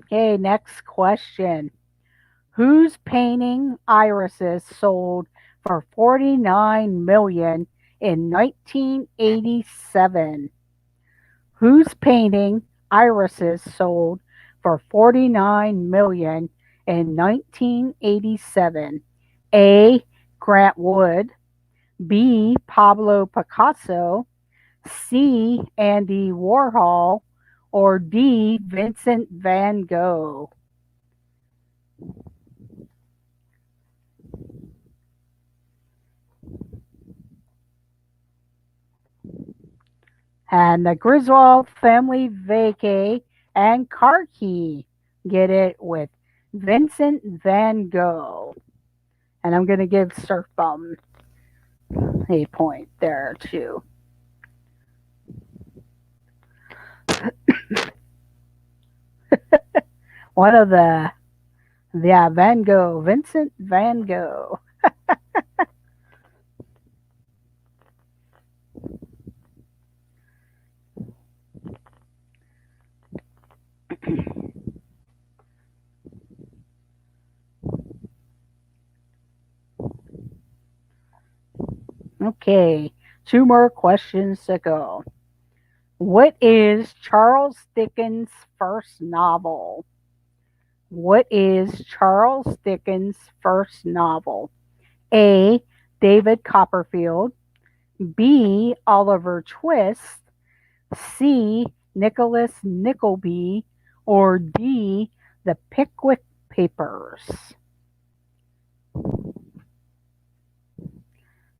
Okay, next question. Whose painting Irises sold for 49 million in 1987? Whose painting Irises sold for 49 million in 1987? A. Grant Wood, B. Pablo Picasso, C. Andy Warhol, or D. Vincent van Gogh? And the Griswold family vacay and car key get it with Vincent van Gogh. And I'm going to give Surf Bum a point there too. One of the, yeah, Van Gogh, Vincent van Gogh. Okay, two more questions to go. What is Charles Dickens' first novel? What is Charles Dickens' first novel? A. David Copperfield, B. Oliver Twist, C. Nicholas Nickleby, or D. The Pickwick Papers?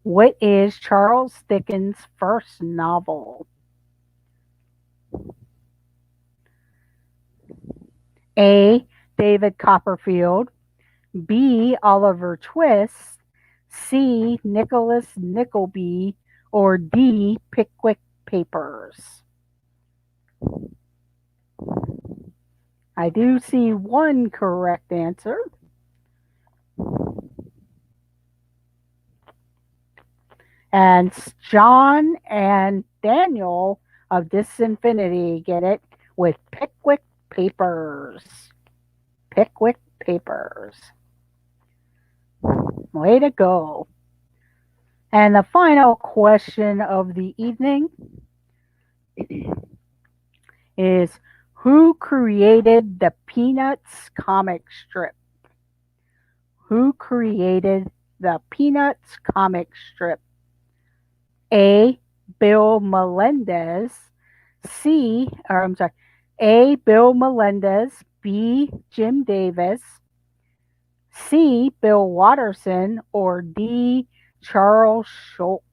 What is Charles Dickens' first novel? A. David Copperfield, B. Oliver Twist, C. Nicholas Nickleby, or D. Pickwick Papers? I do see one correct answer. And John and Daniel of Disinfinity get it with Pickwick Papers. Pickwick Papers. Way to go. And the final question of the evening is, who created the Peanuts comic strip? Who created the Peanuts comic strip? A. Bill Melendez, A. Bill Melendez, B. Jim Davis, C. Bill Watterson, or D. Charles Schulz?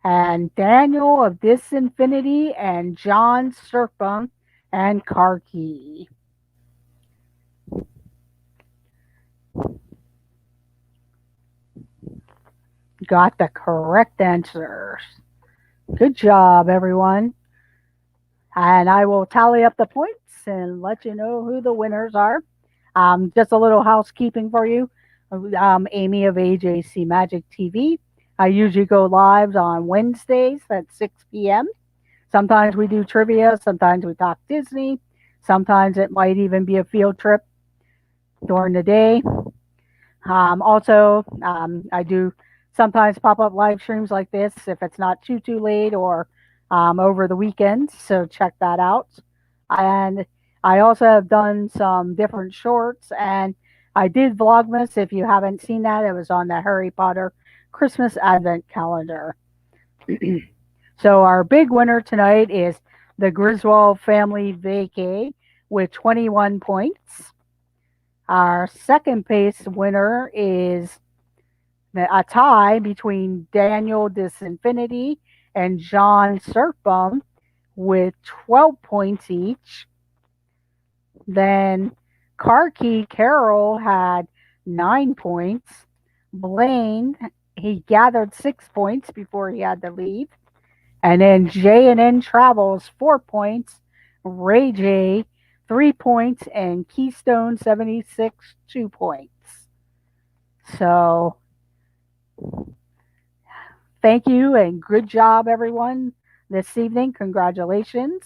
And Daniel of Disinfinity and John Serpum and Karki. Got the correct answers. Good job, everyone. And I will tally up the points and let you know who the winners are. Just a little housekeeping for you. Amy of AJC Magic TV. I usually go live on Wednesdays at 6 p.m. Sometimes we do trivia. Sometimes we talk Disney. Sometimes it might even be a field trip during the day. I do sometimes pop up live streams like this if it's not too late or over the weekend. So check that out. And I also have done some different shorts, and I did Vlogmas. If you haven't seen that, it was on the Harry Potter Christmas Advent calendar. So our big winner tonight is the Griswold family vacay with 21 points. Our second place winner is a tie between Daniel Disinfinity and John Serpum with 12 points each. Then Karki Carroll had 9 points. Blaine, he gathered 6 points before he had to leave. And then J&N Travels, 4 points. Ray J, 3 points. And Keystone 76, 2 points. So thank you and good job, everyone, this evening. Congratulations.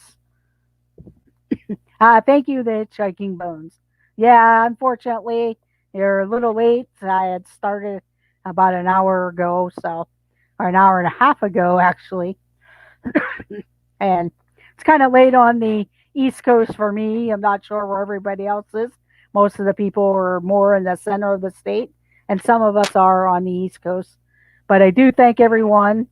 Thank you, the Hitchhiking Bones. Yeah, unfortunately, you're a little late. I had started about an hour ago, so, or an hour and a half ago, actually. And it's kind of late on the East Coast for me. I'm not sure where everybody else is. Most of the people are more in the center of the state, and some of us are on the East Coast. But I do thank everyone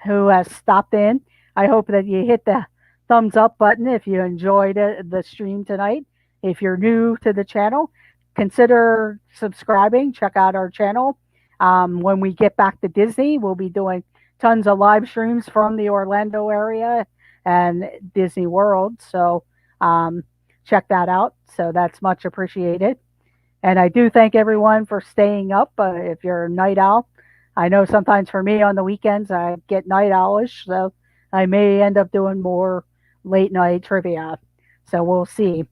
who has stopped in. I hope that you hit the thumbs up button if you enjoyed the stream tonight. If you're new to the channel, consider subscribing. Check out our channel. When we get back to Disney, we'll be doing tons of live streams from the Orlando area and Disney World. So check that out. So that's much appreciated. And I do thank everyone for staying up. If you're a night owl, I know sometimes for me on the weekends I get night owlish, so I may end up doing more late night trivia. So we'll see.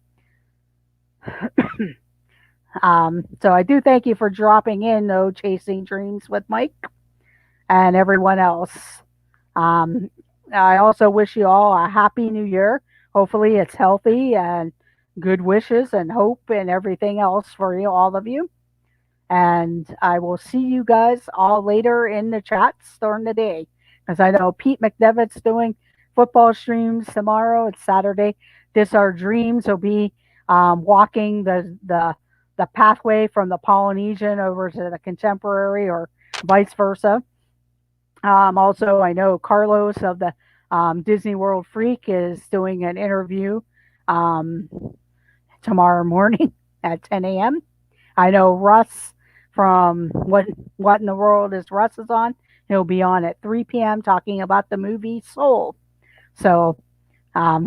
So I do thank you for dropping in, though, Chasing Dreams with Mike and everyone else. Um, I also wish you all a happy new year. Hopefully, it's healthy and good wishes and hope and everything else for you, all of you. And I will see you guys all later in the chats during the day. Because I know Pete McDevitt's doing football streams tomorrow. It's Saturday. This Our Dreams will be walking the pathway from the Polynesian over to the Contemporary or vice versa. Also, I know Carlos of the Disney World Freak is doing an interview um, tomorrow morning at 10 a.m. I know Russ from What in the World is Russ is on. He'll be on at 3 p.m. talking about the movie Soul. So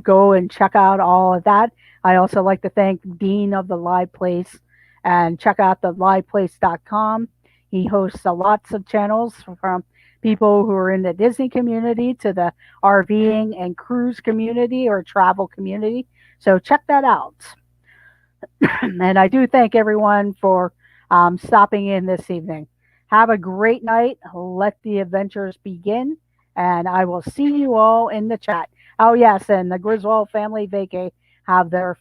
go and check out all of that. I also like to thank Dean of the Live Place and check out the liveplace.com. He hosts lots of channels from people who are in the Disney community to the RVing and cruise community or travel community. So check that out. And I do thank everyone for stopping in this evening. Have a great night. Let the adventures begin. And I will see you all in the chat. Oh, yes. And the Griswold family vacay have their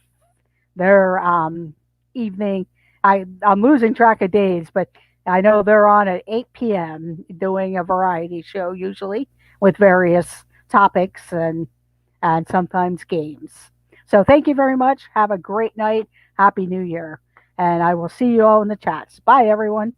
evening. I'm losing track of days, but I know they're on at 8 p.m. doing a variety show, usually with various topics and sometimes games. So thank you very much. Have a great night. Happy New Year. And I will see you all in the chats. Bye, everyone.